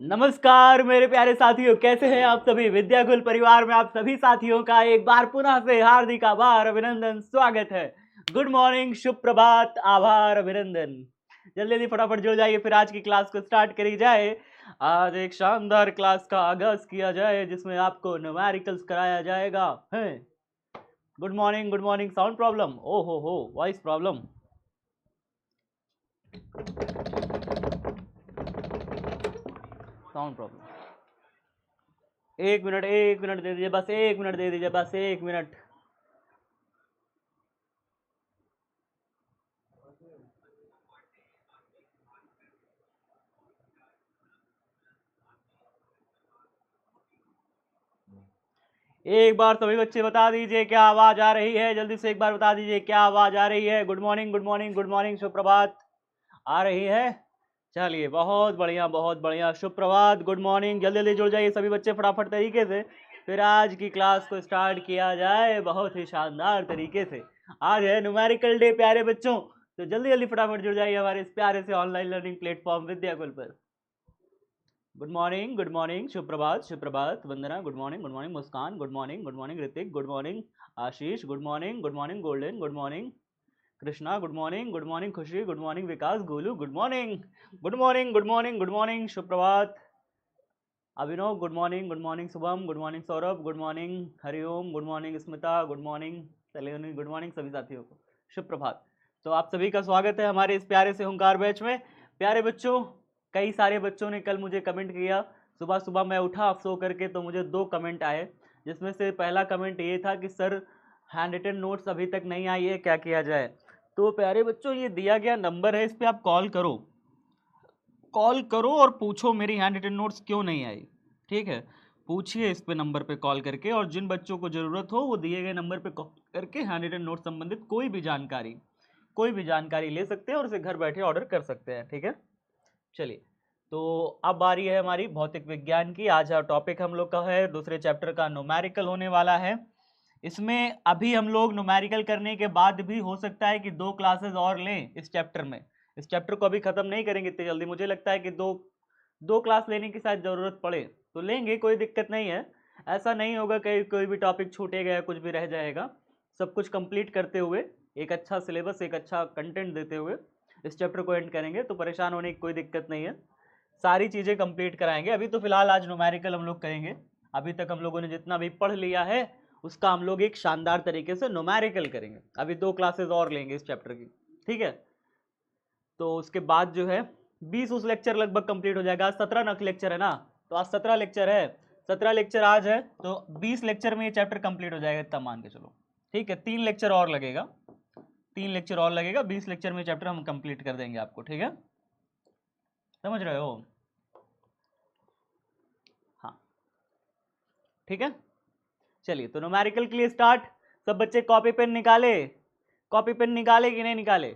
नमस्कार मेरे प्यारे साथियों, कैसे हैं आप सभी। विद्याकुल परिवार में आप सभी साथियों का एक बार पुनः से हार्दिक आभार, अभिनंदन, स्वागत है। गुड मॉर्निंग, शुभ प्रभात, आभार, अभिनंदन। जल्दी जल्दी फटाफट जुड़ जाइए, फिर आज की क्लास को स्टार्ट करी जाए। आज एक शानदार क्लास का आगाज किया जाए जिसमें आपको न्यूमेरिकल्स कराया जाएगा। है गुड मॉर्निंग, साउंड प्रॉब्लम, ओ हो वॉइस प्रॉब्लम। साउंड प्रॉब्लम, एक मिनट दे दीजिए, बस 1 मिनट दे दीजिए, बस 1 मिनट। एक बार सभी बच्चे बता दीजिए क्या आवाज आ रही है, जल्दी से एक बार बता दीजिए क्या आवाज आ रही है। गुड मॉर्निंग, शुभ प्रभात आ रही है। चलिए, बहुत बढ़िया, शुभ प्रभात, गुड मॉर्निंग। जल्दी जल्दी जुड़ जाइए सभी बच्चे फटाफट तरीके से, फिर आज की क्लास को स्टार्ट किया जाए बहुत ही शानदार तरीके से। आज है न्यूमेरिकल डे प्यारे बच्चों, तो जल्दी जल्दी फटाफट जुड़ जाइए हमारे इस प्यारे से ऑनलाइन लर्निंग प्लेटफॉर्म विद्याकुल पर। गुड मॉर्निंग, शुभ प्रभात, Vandana, good morning, Muskan, good morning, Hrithik, good morning, Ashish, good morning, Golden, good morning, Krishna, good morning, Khushi, good morning, Vikas, Golu, good morning, शुभ प्रभात, Abhinav, good morning, Shubham, good morning, Saurabh, good morning, Hariom, good morning, Smita, good morning, Saleni, good morning, सभी साथियों को शुभ प्रभात। तो आप सभी का स्वागत है हमारे इस प्यारे से हुंकार बैच में। प्यारे बच्चों, कई सारे बच्चों ने कल मुझे कमेंट किया। सुबह सुबह मैं उठा अफसो करके तो मुझे 2 कमेंट आए, जिसमें से पहला कमेंट ये था कि सर हैंड रिटन नोट्स अभी तक नहीं आई है, क्या किया जाए। तो प्यारे बच्चों, ये दिया गया नंबर है, इस पर आप कॉल करो और पूछो मेरी हैंड रिटन नोट्स क्यों नहीं आई। ठीक है, पूछिए इस पे नंबर पे कॉल करके, और जिन बच्चों को ज़रूरत हो वो दिए गए नंबर पे कॉल करके हैंड रिटन नोट संबंधित कोई भी जानकारी ले सकते हैं और उसे घर बैठे ऑर्डर कर सकते हैं। ठीक है, चलिए, तो अब बारी है हमारी भौतिक विज्ञान की। आज टॉपिक हम लोग का है दूसरे चैप्टर का न्यूमेरिकल होने वाला है। इसमें अभी हम लोग न्यूमेरिकल करने के बाद भी हो सकता है कि 2 क्लासेस और लें इस चैप्टर में। इस चैप्टर को अभी ख़त्म नहीं करेंगे इतनी जल्दी, मुझे लगता है कि दो क्लास लेने की शायद ज़रूरत पड़े तो लेंगे, कोई दिक्कत नहीं है। ऐसा नहीं होगा कि कोई भी टॉपिक छूटेगा या कुछ भी रह जाएगा। सब कुछ कंप्लीट करते हुए, एक अच्छा सिलेबस, एक अच्छा कंटेंट देते हुए इस चैप्टर को एंड करेंगे, तो परेशान होने की कोई दिक्कत नहीं है। सारी चीज़ें कंप्लीट कराएंगे। अभी तो फिलहाल आज न्यूमेरिकल हम लोग करेंगे। अभी तक हम लोगों ने जितना भी पढ़ लिया है उसका हम लोग एक शानदार तरीके से न्यूमेरिकल करेंगे। अभी 2 क्लासेस और लेंगे इस चैप्टर की। ठीक है, तो उसके बाद जो है 20 उस लेक्चर लगभग कंप्लीट हो जाएगा। आज 17 नक लेक्चर है ना, तो आज 17 लेक्चर है, 17 लेक्चर आज है, तो 20 लेक्चर में ये चैप्टर कंप्लीट हो जाएगा, इतना मान के चलो। ठीक है, 3 लेक्चर और लगेगा, 20 लेक्चर में चैप्टर हम कंप्लीट कर देंगे आपको। ठीक है, समझ रहे हो? हाँ, ठीक है, चलिए, तो न्यूमेरिकल के लिए स्टार्ट। सब बच्चे कॉपी पेन निकाले कि नहीं निकाले?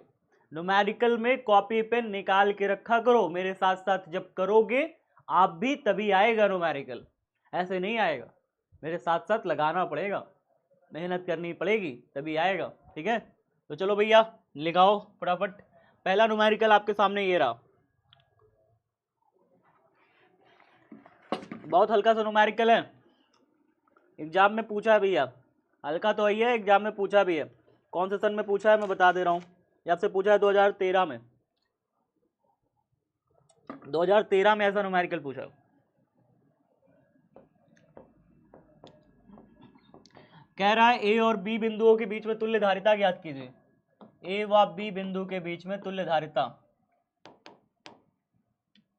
न्यूमेरिकल में कॉपी पेन निकाल के रखा करो, मेरे साथ साथ जब करोगे आप भी तभी आएगा न्यूमेरिकल, ऐसे नहीं आएगा। मेरे साथ साथ लगाना पड़ेगा, मेहनत करनी पड़ेगी, तभी आएगा। ठीक है, तो चलो भैया लिखाओ फटाफट। पहला न्यूमेरिकल आपके सामने ये रहा, बहुत हल्का सा न्यूमेरिकल है, एग्जाम में पूछा है भैया। हल्का तो ही है, एग्जाम में पूछा भी है। कौन से सन में पूछा है मैं बता दे रहा हूँ, ये आपसे पूछा है 2013 में। 2013 में ऐसा न्यूमेरिकल पूछा। कह रहा है ए और बी बिंदुओं के बीच में तुल्य धारिता ज्ञात कीजिए। ए व बी बिंदु के बीच में तुल्य धारिता,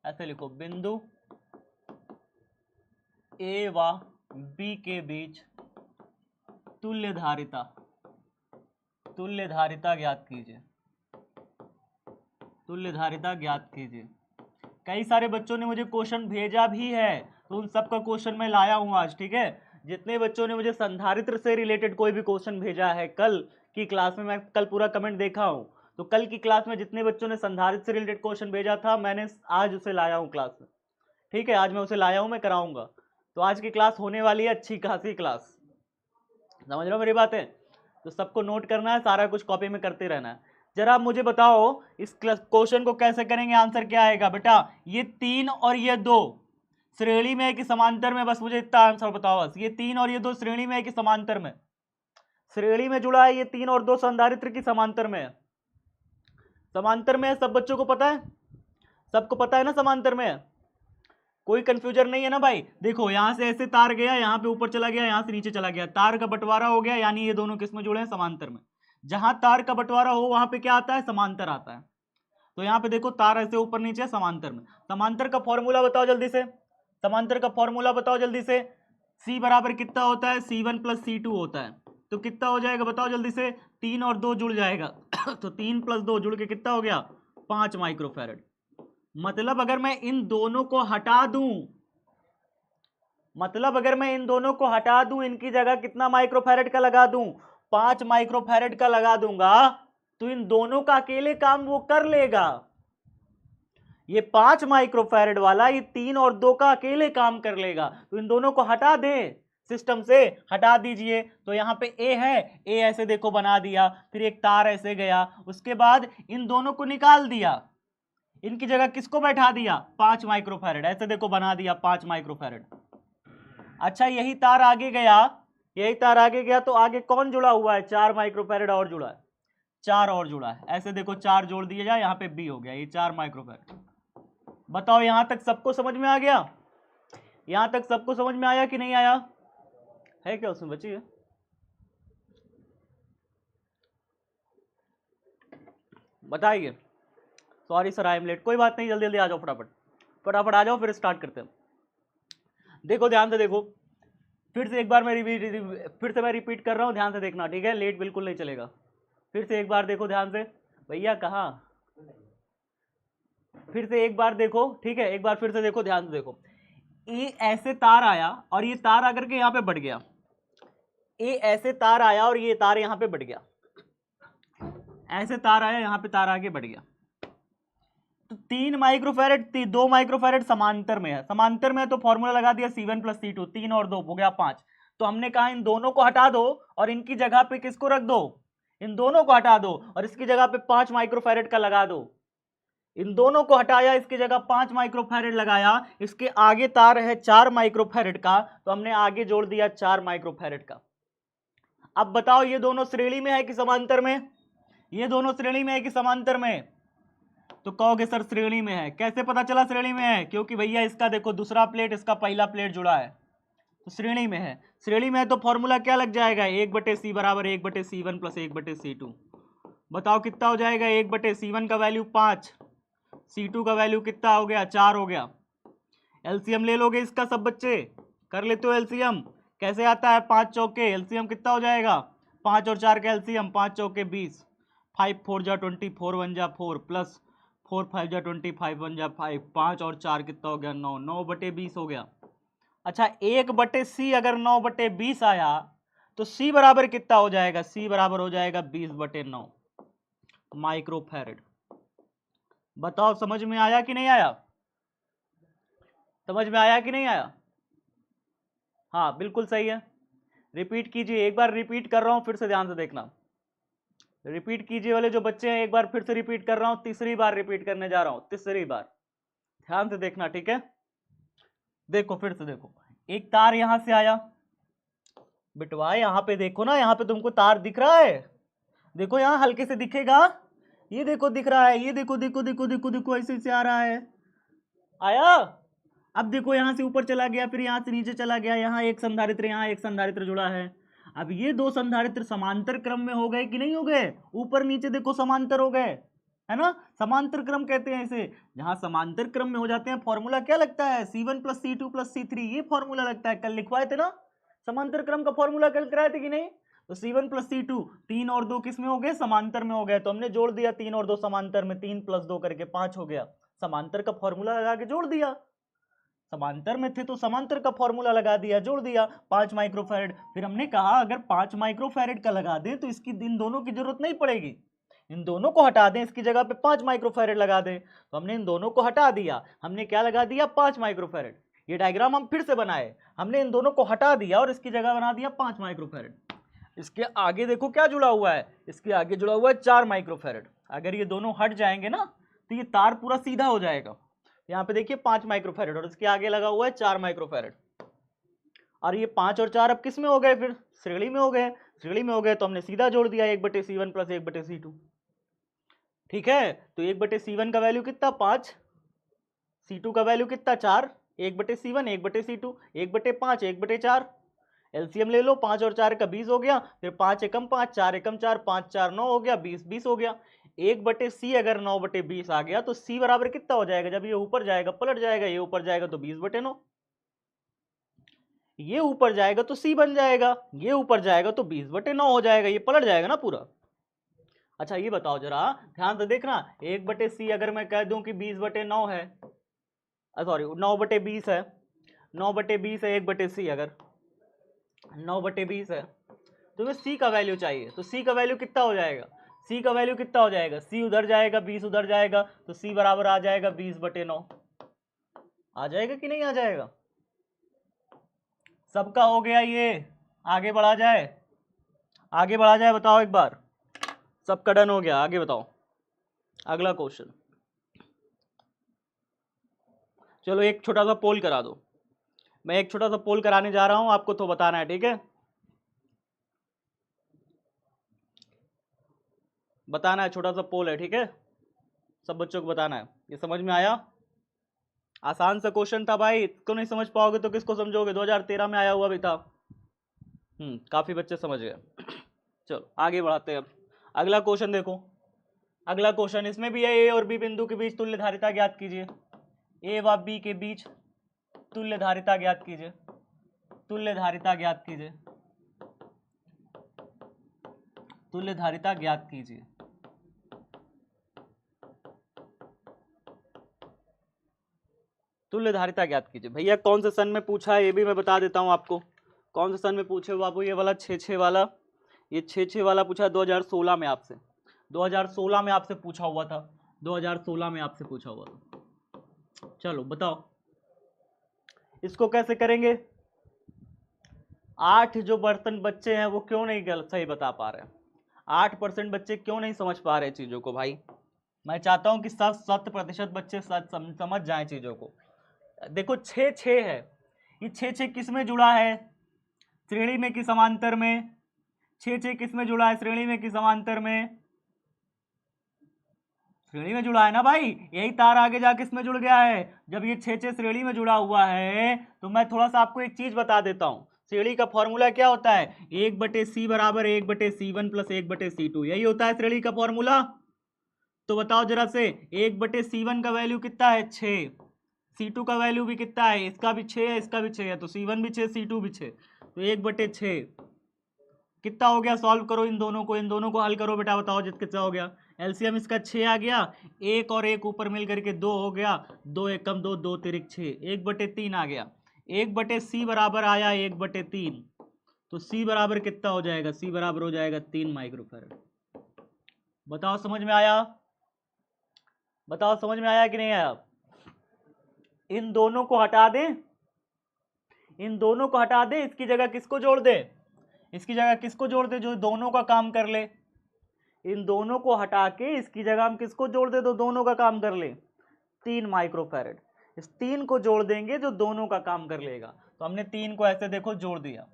ऐसे लिखो, बिंदु ए व बी के बीच तुल्य धारिता ज्ञात कीजिए। कई सारे बच्चों ने मुझे क्वेश्चन भेजा भी है, तो उन सबका क्वेश्चन मैं लाया हूं आज। ठीक है, जितने बच्चों ने मुझे संधारित्र से रिलेटेड कोई भी क्वेश्चन भेजा है कल की क्लास में, मैं कल पूरा कमेंट देखा हूं, तो कल की क्लास में जितने बच्चों ने संधारित्र से रिलेटेड क्वेश्चन भेजा था मैंने आज उसे लाया हूं क्लास में। ठीक है, आज मैं उसे लाया हूं, मैं कराऊंगा। तो आज की क्लास होने वाली है अच्छी खासी क्लास, समझ रहे हो मेरी बातें? तो सबको नोट करना है, सारा कुछ कॉपी में करते रहना है। जरा मुझे बताओ इस क्वेश्चन को कैसे करेंगे, आंसर क्या आएगा बेटा? ये 3 और ये 2 श्रेणी में है कि समांतर में? बस मुझे इतना आंसर बताओ। बस ये 3 और ये 2 श्रेणी में है कि समांतर में? श्रेणी में जुड़ा है। ये 3 और 2 संधारित्र की समांतर में है? समांतर में है। सब बच्चों को पता है? सबको पता है ना समांतर में है? कोई कंफ्यूजन नहीं है ना भाई? देखो यहां से ऐसे तार गया, यहां पे ऊपर चला गया, यहां से नीचे चला गया, तार का बंटवारा हो गया, यानी ये दोनों किस में जुड़े हैं? समांतर में। जहां तार का बंटवारा हो वहां पे क्या आता है? समांतर आता है। तो यहाँ पे देखो तार ऐसे ऊपर नीचे समांतर में। समांतर का फॉर्मूला बताओ जल्दी से, समांतर का फॉर्मूला बताओ जल्दी से। C बराबर कितना होता है? C1 प्लस C2 होता है। तो कितना हो जाएगा बताओ जल्दी से? 3 और 2 जुड़ जाएगा तो 3 प्लस 2 जुड़ के कितना हो गया? 5 माइक्रोफैरड। मतलब अगर मैं इन दोनों को हटा दूं, मतलब अगर मैं इन दोनों को हटा दूं, इनकी जगह कितना माइक्रोफैरड का लगा दूं? 5 माइक्रोफैरड का लगा दूंगा, तो इन दोनों का अकेले काम वो कर लेगा। ये 5 माइक्रोफैरड वाला ये 3 और 2 का अकेले काम कर लेगा। तो इन दोनों को हटा दें, सिस्टम से हटा दीजिए। तो यहां पे ए है, ए ऐसे देखो बना दिया, फिर एक तार ऐसे गया, उसके बाद इन दोनों को निकाल दिया, इनकी जगह किसको बैठा दिया? 5 माइक्रोफैरड। ऐसे देखो बना दिया 5 माइक्रोफैरड। अच्छा यही तार आगे गया, यही तार आगे गया, तो आगे कौन जुड़ा हुआ है? 4 माइक्रोफैरड और जुड़ा है, 4 और जुड़ा है। ऐसे देखो 4 जोड़ दिया जाए, यहाँ पे बी हो गया, ये 4 माइक्रोफैरड। बताओ यहां तक सबको समझ में आ गया? यहां तक सबको समझ में आया कि नहीं आया? है क्या उसमें बची है? बताइए। Sorry sir I am late. कोई बात नहीं, जल्दी जल्दी आ जाओ, फटाफट फटाफट आ जाओ, फिर स्टार्ट करते हैं। देखो ध्यान से देखो, फिर से एक बार मैं रिपीट कर रहा हूं, ध्यान से देखना, ठीक है? लेट बिल्कुल नहीं चलेगा। फिर से एक बार देखो ध्यान से। भैया कहाँ? फिर से एक बार देखो, ठीक है? एक बार फिर से देखो, ध्यान से देखो। ए ऐसे तार आया और ये तार आकर के यहां पे बढ़ गया। ए ऐसे तार आया और ये तार यहां पे बढ़ गया। ऐसे तार आया, यहां पे तार आगे बढ़ गया। तो 3 माइक्रोफैरड 2 माइक्रोफैरड समांतर में है। समांतर में है तो फॉर्मूला लगा दिया C1 प्लस C2, 3 और 2 हो गया 5। तो हमने कहा इन दोनों को हटा दो और इनकी जगह पे किसको रख दो? इन दोनों को हटा दो और इसकी जगह पे 5 माइक्रोफैरड का लगा दो। इन दोनों को हटाया, इसकी जगह 5 माइक्रोफैरड लगाया, इसके आगे तार है 4 माइक्रोफैरड का, तो हमने आगे जोड़ दिया 4 माइक्रोफैरड का। अब बताओ ये दोनों श्रेणी में है कि समांतर में? ये दोनों श्रेणी में है कि समांतर में? तो कहोगे सर श्रेणी में है। कैसे पता चला श्रेणी में है? क्योंकि भैया इसका देखो दूसरा प्लेट, इसका पहला प्लेट जुड़ा है, तो श्रेणी में है। श्रेणी में है तो फॉर्मूला क्या लग जाएगा? 1/c बराबर 1/c1 प्लस 1/c2। बताओ कितना हो जाएगा? 1/c1 का वैल्यू 5, C2 का वैल्यू कितना हो गया? 4 हो गया। एलसीएम ले लोगे इसका सब बच्चे? कर लेते हो एलसीएम? कैसे आता है? 5 चौके, एलसीएम कितना हो जाएगा? 5 और 4 का एलसीएम, 5 चौके 20, 5 4 जा 20, 4 1 जा 4 प्लस 4 5 जा 20, 5 1 जा 5, 5 और 4 कितना हो गया? 9, 9/20 हो गया। अच्छा 1/c अगर 9/20 आया तो C बराबर कितना हो जाएगा? C बराबर हो जाएगा 20/9 माइक्रोफैरड। बताओ समझ में आया कि नहीं आया? समझ में आया कि नहीं आया? हाँ बिल्कुल सही है। रिपीट कीजिए, एक बार रिपीट कर रहा हूं, फिर से ध्यान से देखना। रिपीट कीजिए वाले जो बच्चे हैं, एक बार फिर से रिपीट कर रहा हूं, तीसरी बार रिपीट करने जा रहा हूं, तीसरी बार। ध्यान से देखना, ठीक है? देखो फिर से देखो, एक तार यहां से आया बिटवा, यहां पे देखो ना, यहां पे तुमको तार दिख रहा है? देखो यहां हल्के से दिखेगा, ये देखो दिख रहा है, ये देखो देखो देखो देखो देखो ऐसे से आ रहा है, आया? अब देखो यहां से ऊपर चला गया, फिर यहां से नीचे चला गया, यहाँ एक संधारित्र, यहाँ एक संधारित्र जुड़ा है। अब ये दो संधारित्र समांतर क्रम में हो गए कि नहीं हो गए? ऊपर नीचे देखो समांतर हो गए, है ना? समांतर क्रम कहते हैं इसे। जहां समांतर क्रम में हो जाते हैं, फॉर्मूला क्या लगता है? C1 plus C2 plus C3, ये फॉर्मूला लगता है। कल लिखवाए थे ना समांतर क्रम का फॉर्मूला, कल कराए थे कि नहीं? तो C1 प्लस C2, 3 और 2 किस में हो गए? समांतर में हो गए। तो हमने जोड़ दिया 3 और 2 समांतर में, 3 प्लस 2 करके 5 हो गया। समांतर का फॉर्मूला लगा के जोड़ दिया। समांतर में थे तो समांतर का फॉर्मूला लगा दिया, जोड़ दिया 5 माइक्रोफैरड। फिर हमने कहा अगर 5 माइक्रोफैरड का लगा दें तो इसकी इन दोनों की जरूरत नहीं पड़ेगी, इन दोनों को हटा दें, इसकी जगह पे 5 माइक्रोफैरड लगा दें। तो हमने इन दोनों को हटा दिया, हमने क्या लगा दिया? 5 माइक्रोफैरड। ये डायग्राम हम फिर से बनाए, हमने इन दोनों को हटा दिया और इसकी जगह बना दिया 5 माइक्रोफैरड। इसके आगे देखो क्या जुड़ा हुआ है? इसके आगे जुड़ा हुआ है 4 माइक्रोफैरड। अगर ये दोनों हट जाएंगे ना तो ये तार पूरा सीधा हो जाएगा। यहाँ पे देखिए 5 माइक्रोफैरड और इसके आगे लगा हुआ है 4 माइक्रोफैरड, और ये 5 और 4 अब किस में हो गए, फिर श्रेणी में हो गए। श्रेणी में हो गए तो हमने सीधा जोड़ दिया 1/C1 प्लस 1/C2। ठीक है, तो 1/C1 का वैल्यू कितना 5, C2 का वैल्यू कितना 4, 1/C1 1/C2 1/5 1/4। एलसीएम ले लो, 5 और 4 का 20 हो गया, फिर 5 एकम 5 4 एकम 4 5 4 9 हो गया, 20 20 हो गया। 1/C अगर 9/20 आ गया तो C बराबर कितना हो जाएगा, जब ये ऊपर जाएगा पलट जाएगा, ये ऊपर जाएगा तो 20/9, ये ऊपर जाएगा तो C बन जाएगा, ये ऊपर जाएगा तो 20/9 हो जाएगा, ये पलट जाएगा ना पूरा। अच्छा ये बताओ जरा ध्यान से देखना, 1/C अगर मैं कह दूं कि 20/9 है, सॉरी 9/20 है, 9/20 है 1/C अगर 9/20 है, तो हमें C का वैल्यू चाहिए, तो C का वैल्यू कितना हो जाएगा, C का वैल्यू कितना हो जाएगा, C उधर जाएगा 20 उधर जाएगा, तो C बराबर आ जाएगा 20/9। आ जाएगा कि नहीं आ जाएगा, सबका हो गया ये, आगे बढ़ा जाए, आगे बढ़ा जाए, बताओ एक बार, सबका डन हो गया, आगे बताओ अगला क्वेश्चन। चलो एक छोटा सा पोल करा दो, मैं एक छोटा सा पोल कराने जा रहा हूं, आपको तो बताना है, ठीक है, बताना है, छोटा सा पोल है, ठीक है, सब बच्चों को बताना है। ये समझ में आया, आसान सा क्वेश्चन था भाई, इसको नहीं समझ पाओगे तो किसको समझोगे, 2013 में आया हुआ भी था। काफी बच्चे समझ गए। चलो आगे बढ़ाते हैं, अब अगला क्वेश्चन देखो, अगला क्वेश्चन इसमें भी है, ए और बी बिंदु के बीच तुल्य धारिता ज्ञात कीजिए, ए व बी के बीच तुल्य धारिता ज्ञात कीजिए, तुल्य धारिता ज्ञात कीजिए, तुल्य धारिता ज्ञात कीजिए। तुल्य धारिता ज्ञात कीजिए, भैया कौन से सन में पूछा है ये भी मैं बता देता हूं आपको, कौन से सन में पूछे बाबू, ये वाला 6-6 वाला, ये 6-6 वाला पूछा 2016 में आपसे, 2016 में आपसे पूछा हुआ था, 2016 में आपसे पूछा हुआ था। चलो बताओ इसको कैसे करेंगे। 8 जो बर्तन बच्चे हैं वो क्यों नहीं सही बता पा रहे हैं, 8% बच्चे क्यों नहीं समझ पा रहे चीजों को भाई, मैं चाहता हूं कि 100% बच्चे समझ जाएं चीजों को। देखो 6-6 है, ये 6-6 किस में जुड़ा है, श्रेणी में कि समांतर में, 6-6 किस में जुड़ा है, श्रेणी में कि समांतर में, श्रेणी में जुड़ा है ना भाई, यही तार आगे जाके इसमें जुड़ गया है। जब ये 6-6 श्रेणी में जुड़ा हुआ है तो मैं थोड़ा सा आपको एक चीज बता देता हूं, श्रेणी का फॉर्मूला क्या होता है, 1/C बराबर 1/C1 प्लस 1/C2, यही होता है श्रेणी का फॉर्मूला। तो बताओ जरा से, 1/C1 का वैल्यू कितना है 6, C2 का वैल्यू भी कितना है, इसका भी 6 है इसका भी 6 है, तो C1 भी 6 C2 भी 6, तो 1/6 कितना हो गया, सॉल्व करो इन दोनों को हल करो बेटा, बताओ जित कितना हो गया, एलसीएम इसका 6 आ गया, एक और एक ऊपर मिल करके 2 हो गया, 2 एकम 2 2 तिरिक 6, 1/3 आ गया, 1/C बराबर आया 1/3, तो C बराबर कितना हो जाएगा, C बराबर हो जाएगा 3 माइक्रोफैरड। बताओ समझ में आया, बताओ समझ में आया कि नहीं आया। इन दोनों को हटा दें, इन दोनों को हटा दें, इसकी जगह किसको जोड़ दे, इसकी जगह किसको जोड़ दे जो दोनों का काम कर ले, इन दोनों को हटा के इसकी जगह हम किसको जोड़ दे तो दोनों का काम कर ले, 3 माइक्रोफैरड, इस 3 को जोड़ देंगे जो दोनों का काम कर लेगा। तो हमने 3 को ऐसे देखो जोड़ दिया,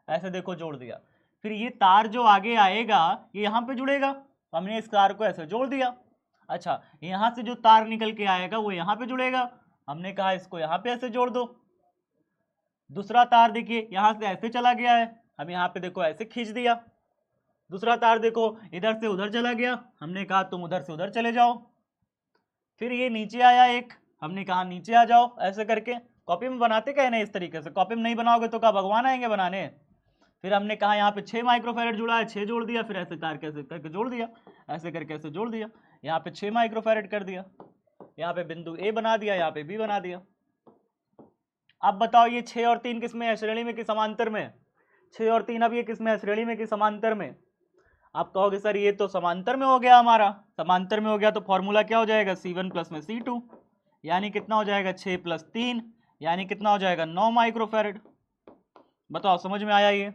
ऐसे देखो जोड़ दिया, फिर ये तार जो आगे आएगा ये यहाँ पे जुड़ेगा, तो हमने इस तार को ऐसे जोड़ दिया। अच्छा यहाँ से जो तार निकल के आएगा वो यहाँ पे जुड़ेगा, हमने कहा इसको यहाँ पे ऐसे जोड़ दो। दूसरा तार देखिए यहाँ से ऐसे चला गया है, हम यहाँ पे देखो ऐसे खींच दिया। दूसरा तार देखो इधर से उधर चला गया, हमने कहा तुम उधर से उधर चले जाओ। फिर ये नीचे आया एक, हमने कहा नीचे आ जाओ, ऐसे करके कॉपी में बनाते कहे नहीं, इस तरीके से कॉपी में नहीं बनाओगे तो क्या भगवान आएंगे बनाने। फिर हमने कहा यहाँ पे 6 माइक्रोफैरड जुड़ा है, 6 जोड़ दिया, फिर ऐसे तार कैसे करके जोड़ दिया, ऐसे करके ऐसे जोड़ दिया, यहाँ पे 6 माइक्रोफैरड कर दिया, यहाँ पे बिंदु ए बना दिया, यहाँ पे बी बना दिया। अब बताओ ये 6 और 3 किस में है, श्रेणी में कि समांतर में, 6 और 3 अब ये किस में है, श्रेणी में कि समांतर में। आप कहोगे सर ये तो समांतर में हो गया हमारा, समांतर में हो गया तो फॉर्मूला क्या हो जाएगा, C1 प्लस में C2, यानी कितना हो जाएगा 6 + 3, यानी कितना हो जाएगा 9 माइक्रोफैरड। बताओ समझ में आया ये,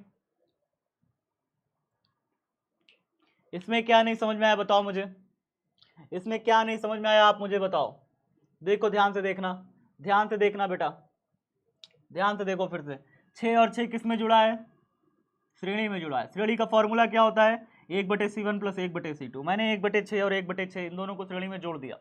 इसमें क्या नहीं समझ में आया बताओ मुझे, इसमें क्या नहीं समझ में आया आप मुझे बताओ। देखो ध्यान से देखना, ध्यान से देखना बेटा, ध्यान से देखो फिर से। 6 और 6 किस में जुड़ा है? श्रेणी में जुड़ा है। श्रेणी का फॉर्मूला क्या होता है? 1/C1 plus 1/C2। मैंने 1/6 और 1/6 इन दोनों को श्रेणी में जोड़ दिया।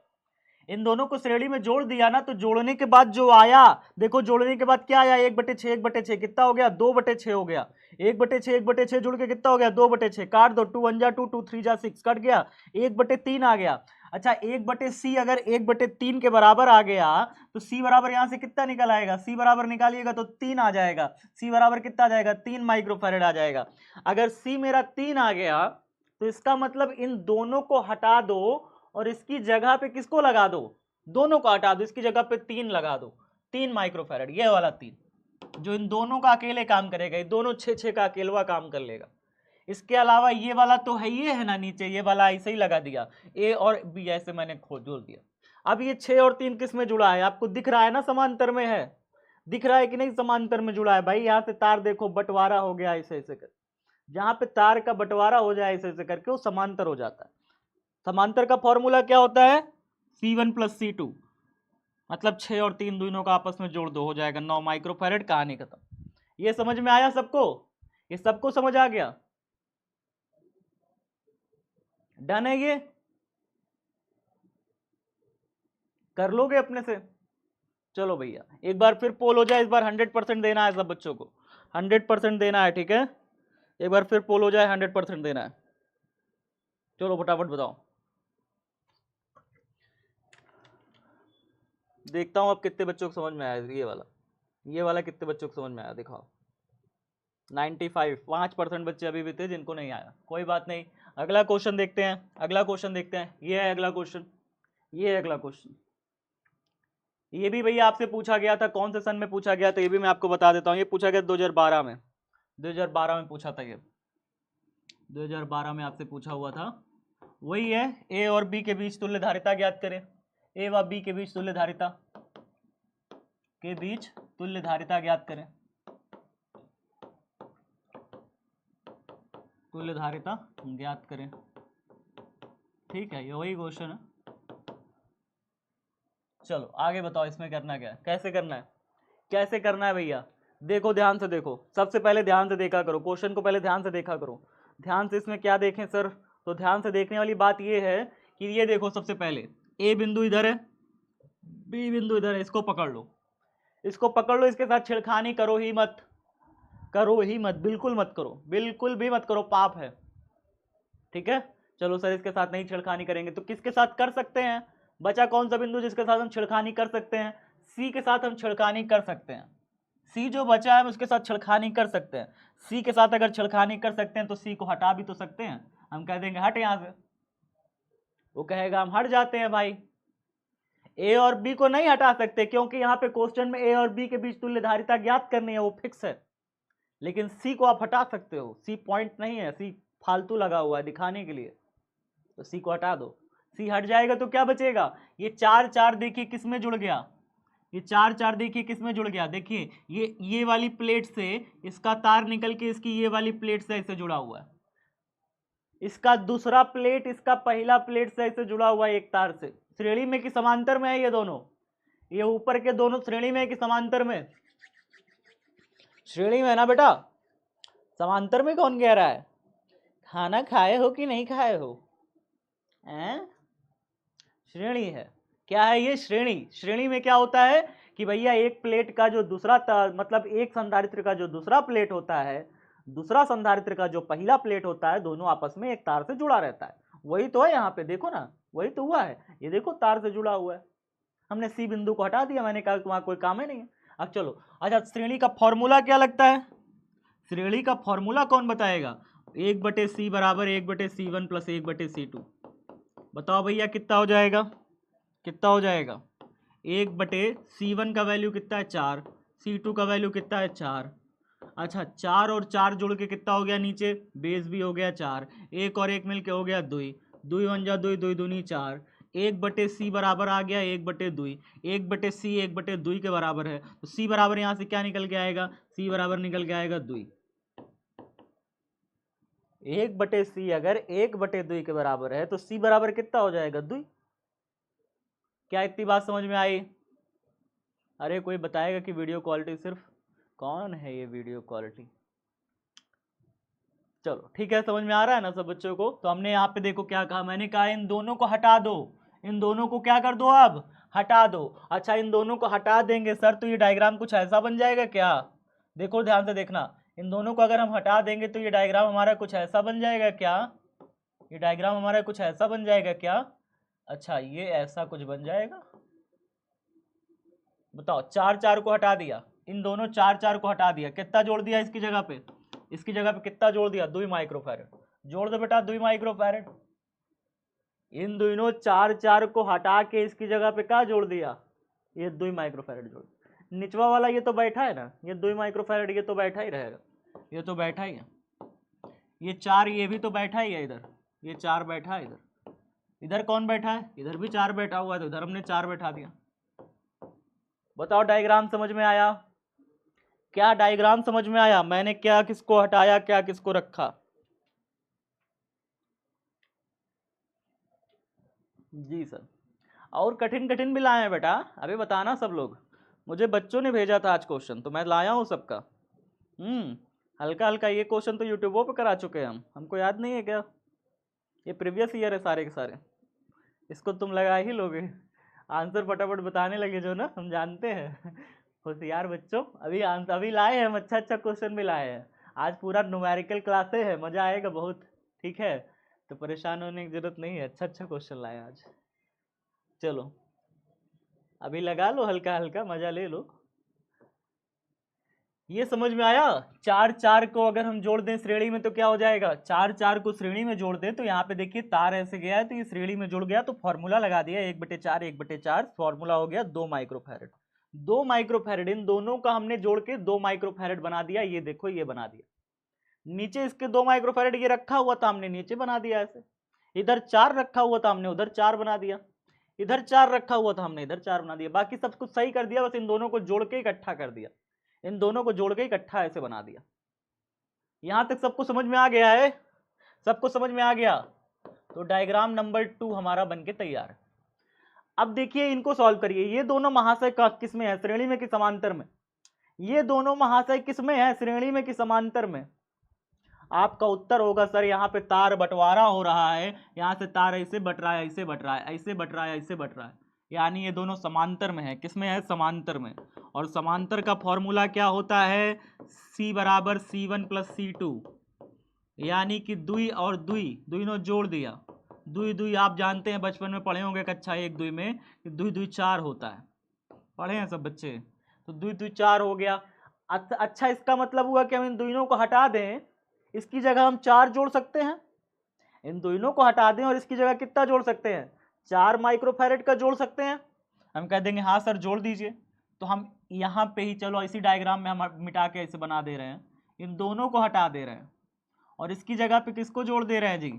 इन दोनों को श्रेणी में जोड़ दिया ना, तो जोड़ने के बाद जो आया, देखो जोड़ने के बाद क्या आया? 1/6 1/6 कितना हो गया? 2/6 हो गया। 1/6 1/6 जुड़ के कितना हो गया? 2/6। काट दो, 2 1 जा 2, 2 3 जा 6, कट गया। 1/3 आ गया। अच्छा 1/C अगर 1/3 के बराबर आ गया तो C बराबर यहां से कितना निकल आएगा? C बराबर निकालिएगा तो 3 आ जाएगा। C बराबर कितना आ जाएगा? 3 माइक्रोफैरेड आ जाएगा। अगर C मेरा 3 आ गया तो इसका मतलब इन दोनों को हटा दो और इसकी जगह पे किसको लगा दो? दोनों को हटा दो, इसकी जगह पे 3 लगा दो। 3 माइक्रोफैरेड, ये वाला 3 जो इन दोनों का अकेले काम करेगा। ये दोनों 6 का अकेलवा काम कर लेगा। इसके अलावा ये वाला तो है, ये है ना नीचे, ये वाला ऐसे ही लगा दिया, ए और बी ऐसे मैंने खोल जोड़ दिया। अब ये 6 और 3 किस में जुड़ा है? आपको दिख रहा है ना समांतर में है? दिख रहा है कि नहीं समांतर में जुड़ा है? भाई यहां से तार देखो बंटवारा हो गया ऐसे ऐसे कर, जहां पे तार का बंटवारा हो जाए ऐसे ऐसे करके वो समांतर हो जाता है। समांतर का फॉर्मूला क्या होता है? C1 प्लस C2, मतलब 6 और 3 दोनों का आपस में जोड़ दो, हो जाएगा 9 माइक्रोफैरेड। कहानी खत्म। ये समझ में आया सबको? ये सबको समझ आ गया? डन है ये? कर लोगे अपने से? चलो भैया एक बार फिर पोल हो जाए। इस बार 100% देना है सब बच्चों को, 100% देना है, ठीक है? एक बार फिर पोल हो जाए, 100% देना है। चलो फटाफट बताओ, देखता हूं अब कितने बच्चों को समझ में आया। ये वाला कितने बच्चों को समझ में आया दिखाओ। 95, 5% बच्चे अभी भी थे जिनको नहीं आया। कोई बात नहीं, अगला क्वेश्चन देखते हैं। अगला क्वेश्चन देखते हैं, ये है अगला क्वेश्चन। ये है अगला क्वेश्चन। ये भी भैया आपसे पूछा गया था। कौन से सन में पूछा गया था ये भी मैं आपको बता देता हूँ। ये पूछा गया 2012 में, 2012 में पूछा था। ये 2012 में आपसे पूछा हुआ था। वही है, ए और बी के बीच तुल्य धारिता ज्ञात करें। ए व बी के बीच तुल्य धारिता ज्ञात करें। तुल्य धारिता ज्ञात करें, ठीक है? ये वही क्वेश्चन है। चलो आगे बताओ, इसमें करना क्या है, कैसे करना है? कैसे करना है भैया? देखो ध्यान से देखो, सबसे पहले ध्यान से देखा करो क्वेश्चन को, पहले ध्यान से देखा करो। ध्यान से इसमें क्या देखें सर? तो ध्यान से देखने वाली बात ये है कि ये देखो, सबसे पहले ए बिंदु इधर है, बी बिंदु इधर है। इसको पकड़ लो, इसको पकड़ लो। इसके साथ छेड़खानी करो ही मत, करो ही मत, बिल्कुल मत करो, बिल्कुल भी मत करो, पाप है, ठीक है? चलो सर इसके साथ नहीं छेड़खानी करेंगे, तो किसके साथ कर सकते हैं? बचा कौन सा बिंदु जिसके साथ हम छेड़खानी कर सकते हैं? सी के साथ हम छेड़खानी कर सकते हैं। सी जो बचा है उसके साथ छेड़खानी कर सकते हैं। सी के साथ अगर छेड़खानी कर सकते हैं तो सी को हटा भी तो सकते हैं। हम कह देंगे हट यहां से, वो कहेगा हम हट जाते हैं भाई। ए और बी को नहीं हटा सकते क्योंकि यहाँ पे क्वेश्चन में ए और बी के बीच तुल्य धारिता ज्ञात करनी है, वो फिक्स है। लेकिन सी को आप हटा सकते हो, सी पॉइंट नहीं है, सी फालतू लगा हुआ है दिखाने के लिए, तो सी को हटा दो। सी हट जाएगा तो क्या बचेगा? ये 4 4 देखिए किस में जुड़ गया? ये 4 4 देखिए किस में जुड़ गया? देखिए ये वाली प्लेट से इसका तार निकल के इसकी ये वाली प्लेट से ऐसे जुड़ा हुआ है। इसका दूसरा प्लेट इसका पहला प्लेट से ऐसे जुड़ा हुआ है एक तार से। श्रेणी में कि समांतर में है? ये दोनों, ये ऊपर के दोनों श्रेणी में है कि समांतर में? श्रेणी में है ना बेटा। समांतर में कौन कह रहा है? खाना खाए हो कि नहीं खाए हो? श्रेणी है। क्या है ये? श्रेणी। श्रेणी में क्या होता है कि भैया एक प्लेट का जो दूसरा मतलब एक संधारित्र का जो दूसरा प्लेट होता है, दूसरा संधारित्र का जो पहला प्लेट होता है, दोनों आपस में एक तार से जुड़ा रहता है। वही तो है यहाँ पे, देखो ना, वही तो हुआ है। ये देखो तार से जुड़ा हुआ है। हमने सी बिंदु को हटा दिया, मैंने कहा वहां कोई काम ही नहीं है। अब चलो, अच्छा श्रेणी का फॉर्मूला क्या लगता है? श्रेणी का फॉर्मूला कौन बताएगा? 1/C बराबर 1/C1 प्लस 1/C2। बताओ भैया कितना हो जाएगा? कितना हो जाएगा? 1/C1 का वैल्यू कितना है? 4। C2 का वैल्यू कितना है? 4। अच्छा 4 और 4 जुड़ के कितना हो गया? नीचे बेस भी हो गया 4। एक और एक मिलके हो गया 2। 2 1 जा 2, 2 दूनी 4। 1/C बराबर आ गया 1/2। 1/C 1/2 के बराबर है, तो C बराबर यहाँ से क्या निकल के आएगा? C बराबर निकल के आएगा 2। 1/c अगर 1/2 के बराबर है तो c बराबर कितना हो जाएगा, 2। क्या इतनी बात समझ में आई? अरे कोई बताएगा कि वीडियो क्वालिटी सिर्फ, कौन है ये वीडियो क्वालिटी? चलो ठीक है, समझ में आ रहा है ना सब बच्चों को? तो हमने यहाँ पे देखो क्या कहा, मैंने कहा इन दोनों को हटा दो, इन दोनों को क्या कर दो, अब हटा दो। अच्छा इन दोनों को हटा देंगे सर तो ये डायग्राम कुछ ऐसा बन जाएगा क्या? देखो ध्यान से देखना, इन दोनों को अगर हम हटा देंगे तो ये डायग्राम हमारा कुछ ऐसा बन जाएगा क्या? ये डायग्राम हमारा कुछ ऐसा बन जाएगा क्या? अच्छा ये ऐसा कुछ बन जाएगा? बताओ, 4 को हटा दिया, इन दोनों 4 को हटा दिया, कितना जोड़ दिया इसकी जगह पे? इसकी जगह पे कितना जोड़ दिया, 2 माइक्रोफैरड। जोड़ दो बेटा 2 माइक्रोफैरड। इन दोनों 4 को हटा के इसकी जगह पे क्या जोड़ दिया, ये 2 माइक्रोफैरड जोड़। निचवा वाला ये तो बैठा है ना, ये 2 माइक्रोफैरड ये तो बैठा ही रहेगा, ये तो बैठा ही है। ये 4 ये भी तो बैठा ही है इधर, ये 4 बैठा है इधर। इधर कौन बैठा है, इधर भी 4 बैठा हुआ है, तो इधर हमने 4 बैठा दिया। बताओ डायग्राम समझ में आया? क्या डायग्राम समझ में आया? मैंने क्या किसको हटाया, क्या किसको रखा? जी सर। और कठिन कठिन भी लाए हैं बेटा, अभी बताना सब लोग, मुझे बच्चों ने भेजा था आज क्वेश्चन तो मैं लाया हूँ सबका। हल्का हल्का ये क्वेश्चन तो यूट्यूबों पे करा चुके हैं हम, हमको याद नहीं है क्या? ये प्रीवियस ईयर है सारे के सारे, इसको तुम लगा ही लोगे, आंसर फटाफट बताने लगे जो ना, हम जानते हैं। होशियार बच्चों, अभी आंसर अभी लाए हैं हम, अच्छा अच्छा क्वेश्चन भी लाए हैं। आज पूरा न्यूमेरिकल क्लासे है, मजा आएगा बहुत, ठीक है? तो परेशान होने की जरूरत नहीं है, अच्छा अच्छा क्वेश्चन लाए आज। चलो अभी लगा लो, हल्का हल्का मजा ले लो। ये समझ में आया? 4 को अगर हम जोड़ दें श्रेणी में तो क्या हो जाएगा, 4 को श्रेणी में जोड़ दें तो यहाँ पे देखिए तार ऐसे गया है तो ये श्रेणी में जुड़ गया, तो फॉर्मूला लगा दिया 1/4 1/4, फॉर्मूला हो गया 2 माइक्रोफैरड। 2 माइक्रोफैरड, इन दोनों का हमने जोड़ के 2 माइक्रोफैरड बना दिया, ये देखो ये बना दिया। नीचे इसके 2 माइक्रोफैरड ये रखा हुआ था, हमने नीचे बना दिया ऐसे। इधर 4 रखा हुआ था, हमने उधर 4 बना दिया। इधर 4 रखा हुआ था, हमने इधर 4 बना दिया। बाकी सब कुछ सही कर दिया, बस इन दोनों को जोड़ के इकट्ठा कर दिया, इन दोनों को जोड़ के इकट्ठा ऐसे बना दिया। यहां तक सबको समझ में आ गया है? सबको समझ में आ गया? तो डायग्राम नंबर 2 हमारा बनके तैयार है। अब देखिए इनको सॉल्व करिए, ये दोनों महाशय किस में है, श्रेणी में कि समांतर में? ये दोनों महाशय किस में है, श्रेणी में कि समांतर में? आपका उत्तर होगा सर यहाँ पे तार बंटवारा हो रहा है, यहाँ से तार ऐसे बट रहा है, ऐसे बट रहा है, ऐसे बट रहा है, ऐसे बट रहा है, यानी ये दोनों समांतर में है। किस में है, समांतर में। और समांतर का फॉर्मूला क्या होता है, C बराबर C1 प्लस C2, यानी कि दुई और दुई दोनों जोड़ दिया, दुई दुई आप जानते हैं बचपन में पढ़े होंगे कक्षा 1 2 में कि दुई दुई 4 होता है, पढ़े हैं सब बच्चे? तो दुई दुई 4 हो गया। अच्छा इसका मतलब हुआ कि हम इन दोनों को हटा दें, इसकी जगह हम 4 जोड़ सकते हैं। इन दोनों को हटा दें और इसकी जगह कितना जोड़ सकते हैं, 4 माइक्रोफैरड का जोड़ सकते हैं। हम कह देंगे हाँ सर जोड़ दीजिए, तो हम यहाँ पे ही चलो इसी डायग्राम में हम मिटा के ऐसे बना दे रहे हैं, इन दोनों को हटा दे रहे हैं और इसकी जगह पे किसको जोड़ दे रहे हैं जी,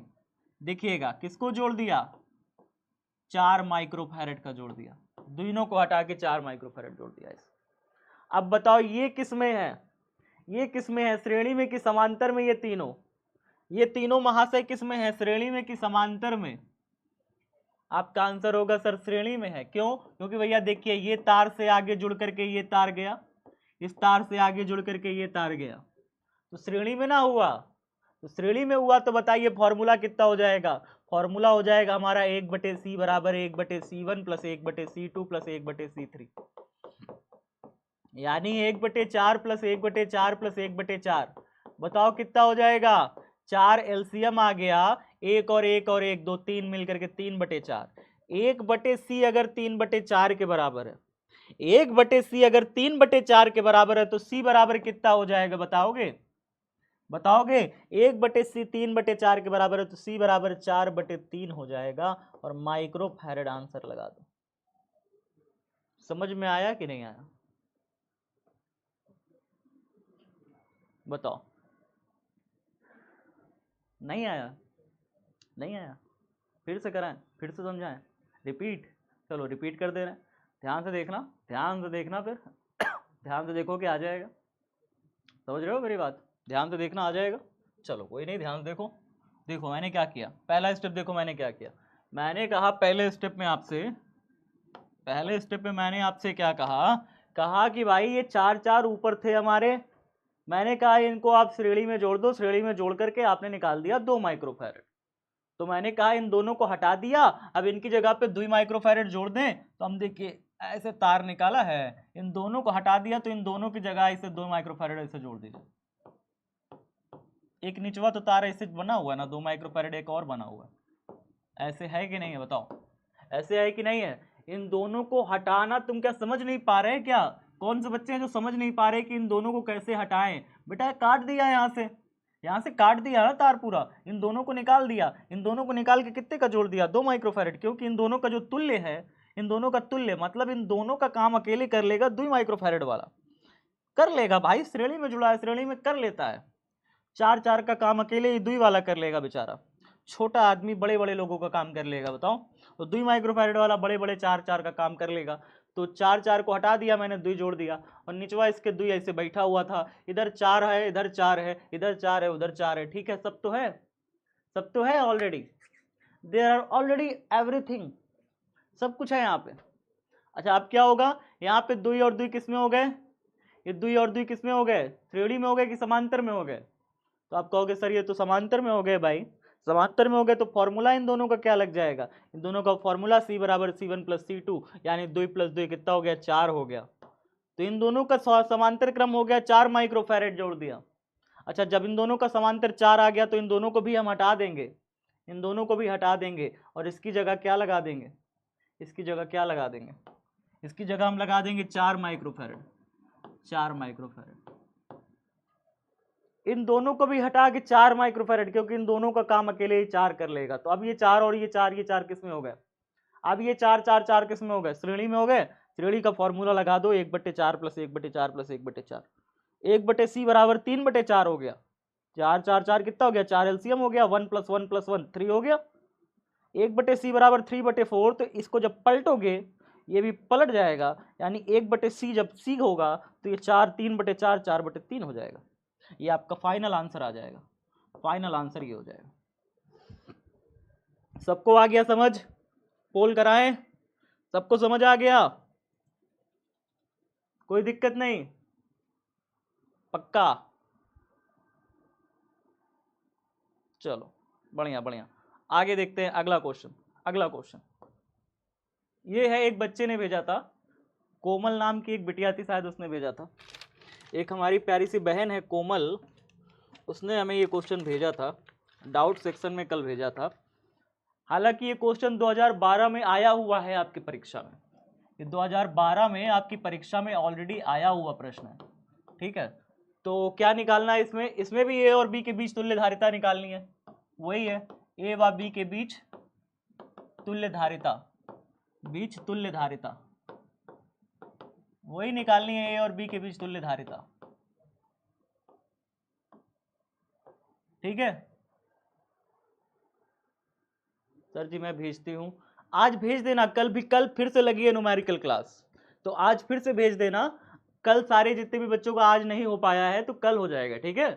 देखिएगा किसको जोड़ दिया, 4 माइक्रोफैरड का जोड़ दिया, दोनों को हटा के 4 माइक्रोफैरड जोड़ दिया इसे। अब बताओ ये किस में है, ये किस में है, श्रेणी में कि समांतर में? ये तीनों महाशय किस में है, श्रेणी में कि समांतर में? आपका आंसर होगा सर श्रेणी में है। क्यों? क्योंकि भैया देखिए ये तार से आगे जुड़ करके ये तार गया, इस तार से आगे जुड़ करके ये तार गया, तो श्रेणी में ना हुआ। तो श्रेणी में हुआ तो बताइए फॉर्मूला कितना हो जाएगा, फॉर्मूला हो जाएगा हमारा 1/c बराबर 1/c1 plus 1/c2 plus 1/c3, यानी 1/4 प्लस 1/4 प्लस 1/4। बताओ कितना हो जाएगा, 4 एलसीएम आ गया, एक और एक और एक, 2 3 मिलकर के 3/4। 1/c अगर 3/4 के बराबर है, 1/c अगर 3/4 के बराबर है तो c बराबर कितना हो जाएगा, बताओगे? बताओगे? 1/c 3/4 के बराबर है तो c बराबर 4/3 हो जाएगा और माइक्रोफैरड आंसर लगा दो। समझ में आया कि नहीं आया? बताओ। नहीं आया? नहीं आया? फिर से कराएं, फिर से समझाएं, रिपीट? चलो रिपीट कर दे रहे हैं, ध्यान से देखना, ध्यान से देखना, फिर ध्यान से देखो कि आ जाएगा। समझ रहे हो मेरी बात? ध्यान से देखना, आ जाएगा। चलो कोई नहीं, ध्यान देखो। देखो मैंने क्या किया, पहला स्टेप देखो मैंने क्या किया। मैंने कहा पहले स्टेप में आपसे, पहले स्टेप में मैंने आपसे क्या कहा, कहा कि भाई ये चार चार ऊपर थे हमारे, मैंने कहा इनको आप श्रेणी में जोड़ दो, श्रेणी में जोड़ करके आपने निकाल दिया 2 माइक्रोफैरड। तो मैंने कहा इन दोनों को हटा दिया, अब इनकी जगह पे 2 माइक्रोफैरड जोड़ दें, तो हम देखिए ऐसे तार निकाला है, इन दोनों को हटा दिया तो इन दोनों की जगह इसे 2 माइक्रोफैरड ऐसे जोड़ दीजिए। एक निचवा तो तार ऐसे बना हुआ है ना, 2 माइक्रोफैरड एक और बना हुआ है, ऐसे है कि नहीं है बताओ, ऐसे है कि नहीं है। इन दोनों को हटाना तुम क्या समझ नहीं पा रहे क्या? कौन से बच्चे हैं जो समझ नहीं पा रहे कि इन दोनों को कैसे हटाएं? बेटा काट दिया यहाँ से काट दिया ना तार पूरा, इन दोनों को निकाल दिया, इन दोनों को निकाल के कितने का जोड़ दिया, 2 माइक्रोफैरड, क्योंकि इन दोनों का जो तुल्य है, इन दोनों का तुल्य मतलब इन दोनों का काम अकेले कर लेगा 2 माइक्रोफैरड वाला, कर लेगा भाई, श्रेणी में जुड़ा है, श्रेणी में कर लेता है। चार चार का काम अकेले ही 2 वाला कर लेगा बेचारा, छोटा आदमी बड़े बड़े लोगों का काम कर लेगा बताओ। तो 2 माइक्रोफैरड वाला बड़े बड़े चार चार का काम कर लेगा। तो चार चार को हटा दिया मैंने, 2 जोड़ दिया, और निचवा इसके 2 ऐसे बैठा हुआ था, इधर 4 है, इधर 4 है, इधर 4 है, उधर 4 है, ठीक है, सब तो है, सब तो है already, there are already everything, सब कुछ है यहाँ पे। अच्छा अब क्या होगा, यहाँ पे 2 और 2 किस में हो गए, ये 2 और 2 किस में हो गए, श्रेणी में हो गए कि समांतर में हो गए? तो आप कहोगे सर ये तो समांतर में हो गए भाई, समांतर में हो गए तो फॉर्मूला इन दोनों का क्या लग जाएगा, इन दोनों का फॉर्मूला C बराबर C1 प्लस C2, यानी 2 प्लस 2 कितना हो गया, 4 हो गया। तो इन दोनों का समांतर क्रम हो गया 4 माइक्रोफैरड जोड़ दिया। अच्छा जब इन दोनों का समांतर 4 आ गया तो इन दोनों को भी हम हटा देंगे, इन दोनों को भी हटा देंगे, और इसकी जगह क्या लगा देंगे, इसकी जगह क्या लगा देंगे, इसकी जगह हम लगा देंगे 4 माइक्रोफैरड, 4 माइक्रोफैरड। इन दोनों को भी हटा के 4 माइक्रोफैरड, क्योंकि इन दोनों का काम अकेले ही 4 कर लेगा। तो अब ये 4 और ये 4, ये 4 किस में हो गए, अब ये 4 4 4 किस में हो गए, श्रेणी में हो गए। श्रेणी का फॉर्मूला लगा दो, 1/4 प्लस 1/4 प्लस 1/4, 1/C बराबर 3/4 हो गया, 4 4 4 कितना हो गया, 4 एलसीएम हो गया, 1 + 1 + 1 3 हो गया, 1/C बराबर 3/4। तो इसको जब पलटोगे ये भी पलट जाएगा, यानी 1/C जब C होगा तो ये 4 3/4 4/3 हो जाएगा। ये आपका फाइनल आंसर आ जाएगा, फाइनल आंसर ये हो जाएगा। सबको आ गया समझ, पोल कराएं, सबको समझ आ गया, कोई दिक्कत नहीं, पक्का? चलो बढ़िया बढ़िया, आगे देखते हैं अगला क्वेश्चन। अगला क्वेश्चन ये है, एक बच्चे ने भेजा था, कोमल नाम की एक बिटिया थी शायद, उसने भेजा था, एक हमारी प्यारी सी बहन है कोमल, उसने हमें ये क्वेश्चन भेजा था, डाउट सेक्शन में कल भेजा था। हालांकि ये क्वेश्चन 2012 में आया हुआ है आपकी परीक्षा में, ये 2012 में आपकी परीक्षा में ऑलरेडी आया हुआ प्रश्न है, ठीक है। तो क्या निकालना है इसमें, इसमें भी ए और बी के बीच तुल्य धारिता निकालनी है, वही है ए व बी के बीच तुल्य धारिता, बीच तुल्य धारिता, वही निकालनी है, ए और बी के बीच तुल्य धारिता, ठीक है। सर जी मैं भेजती हूँ, आज भेज देना, कल भी, कल फिर से लगी है न्यूमेरिकल क्लास, तो आज फिर से भेज देना, कल सारे जितने भी बच्चों का आज नहीं हो पाया है तो कल हो जाएगा, ठीक है।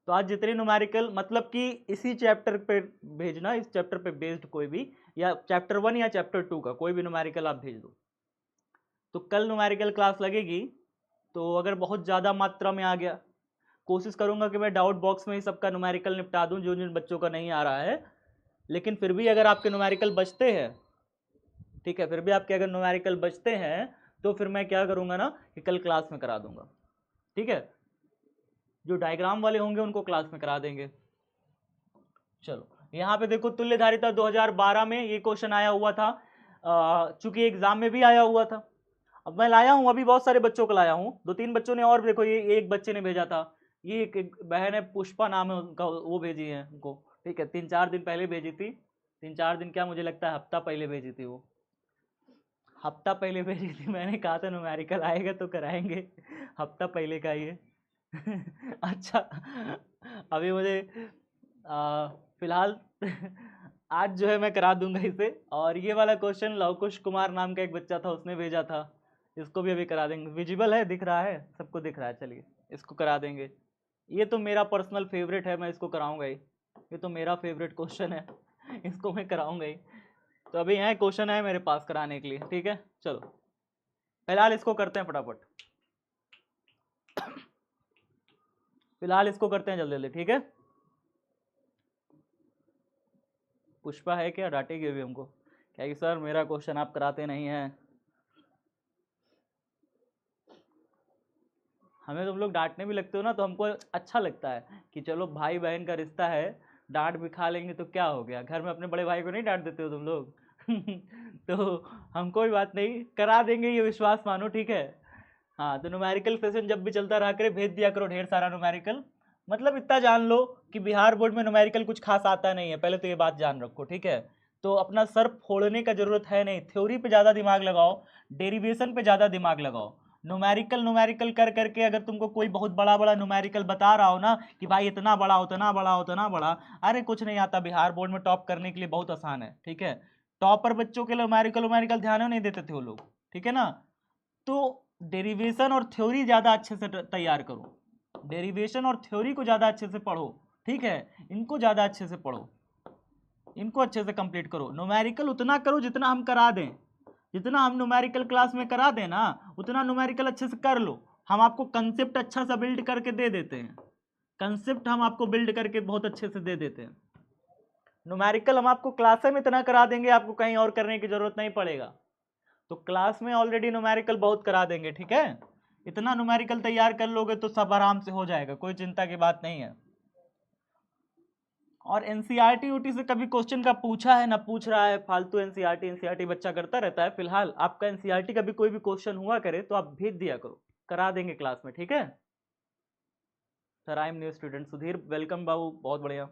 तो आज जितने न्यूमेरिकल, मतलब कि इसी चैप्टर पे भेजना, इस चैप्टर पे बेस्ड कोई भी, या चैप्टर 1 या चैप्टर 2 का कोई भी न्यूमेरिकल आप भेज दो। तो कल न्यूमेरिकल क्लास लगेगी, तो अगर बहुत ज़्यादा मात्रा में आ गया, कोशिश करूंगा कि मैं डाउट बॉक्स में ही सबका न्यूमेरिकल निपटा दूं जो जिन बच्चों का नहीं आ रहा है, लेकिन फिर भी अगर आपके न्यूमेरिकल बचते हैं, ठीक है, फिर भी आपके अगर न्यूमेरिकल बचते हैं तो फिर मैं क्या करूंगा ना कि कल क्लास में करा दूंगा, ठीक है। जो डायग्राम वाले होंगे उनको क्लास में करा देंगे। चलो यहाँ पे देखो, तुल्य धारिता 2012 में ये क्वेश्चन आया हुआ था, चूंकि एग्जाम में भी आया हुआ था। अब मैं लाया हूँ, अभी बहुत सारे बच्चों को लाया हूँ, 2-3 बच्चों ने, और देखो ये एक बच्चे ने भेजा था, ये एक बहन है पुष्पा नाम है उनका, वो भेजी है उनको, ठीक है, 3-4 दिन पहले भेजी थी, 3-4 दिन क्या, मुझे लगता है हफ्ता पहले भेजी थी, वो हफ्ता पहले भेजी थी। मैंने कहा था न्यूमेरिकल आएगा तो कराएंगे, हफ्ता पहले का ये अच्छा अभी मुझे फिलहाल आज जो है मैं करा दूंगा इसे। और ये वाला क्वेश्चन लवकुश कुमार नाम का एक बच्चा था, उसने भेजा था, इसको भी अभी करा देंगे। विजिबल है, दिख रहा है, सबको दिख रहा है, चलिए इसको करा देंगे। ये तो मेरा पर्सनल फेवरेट है, मैं इसको कराऊंगा ही। ये तो मेरा फेवरेट क्वेश्चन है, इसको मैं कराऊंगा ही। तो अभी यहाँ क्वेश्चन है मेरे पास कराने के लिए, ठीक है। चलो फिलहाल इसको करते हैं फटाफट, फिलहाल इसको करते हैं जल्दी जल्दी, ठीक है। पुष्पा है क्या, डांटेगी अभी हमको, क्या कि सर मेरा क्वेश्चन आप कराते नहीं हैं। हमें तुम लोग डांटने भी लगते हो ना, तो हमको अच्छा लगता है कि चलो भाई बहन का रिश्ता है, डांट भी खा लेंगे तो क्या हो गया। घर में अपने बड़े भाई को नहीं डांट देते हो तुम लोग। तो हम कोई बात नहीं, करा देंगे, ये विश्वास मानो, ठीक है। हाँ, तो न्यूमेरिकल सेशन जब भी चलता रहा करे, भेज दिया करो ढेर सारा न्यूमेरिकल। मतलब इतना जान लो कि बिहार बोर्ड में न्यूमेरिकल कुछ खास आता नहीं है, पहले तो ये बात जान रखो, ठीक है। तो अपना सर फोड़ने का जरूरत है नहीं, थ्योरी पे ज़्यादा दिमाग लगाओ, डेरिवेशन पे ज़्यादा दिमाग लगाओ। न्यूमेरिकल न्यूमेरिकल कर करके अगर तुमको कोई बहुत बड़ा बड़ा न्यूमेरिकल बता रहा हो ना कि भाई इतना बड़ा उतना बड़ा उतना बड़ा, अरे कुछ नहीं आता। बिहार बोर्ड में टॉप करने के लिए बहुत आसान है, ठीक है। टॉपर बच्चों के लिए न्यूमेरिकल न्यूमेरिकल ध्यान नहीं देते थे वो लोग, ठीक है ना। तो डेरिवेशन और थ्योरी ज़्यादा अच्छे से तैयार करो, डेरिवेशन और थ्योरी को ज़्यादा अच्छे से पढ़ो, ठीक है। इनको ज़्यादा अच्छे से पढ़ो, इनको अच्छे से कंप्लीट करो। न्यूमेरिकल उतना करो जितना हम करा दें, जितना हम न्यूमेरिकल क्लास में करा दें ना, उतना न्यूमेरिकल अच्छे से कर लो। हम आपको कंसेप्ट अच्छा सा बिल्ड करके दे देते हैं, कंसेप्ट हम आपको बिल्ड करके बहुत अच्छे से दे देते हैं। न्यूमेरिकल हम आपको क्लास में इतना करा देंगे, आपको कहीं और करने की जरूरत नहीं पड़ेगा। तो क्लास में ऑलरेडी न्यूमेरिकल बहुत करा देंगे, ठीक है। इतना न्यूमेरिकल तैयार कर लोगे तो सब आराम से हो जाएगा, कोई चिंता की बात नहीं है। और एनसीईआरटी यूटी से कभी क्वेश्चन का पूछा है ना पूछ रहा है, फालतू एनसीईआरटी बच्चा करता रहता है। फिलहाल आपका एनसीईआरटी का भी कोई भी क्वेश्चन हुआ करे तो आप भेज दिया करो, करा देंगे क्लास में, ठीक है। Sir I am new student Sudhir, welcome बाबू, बहुत बढ़िया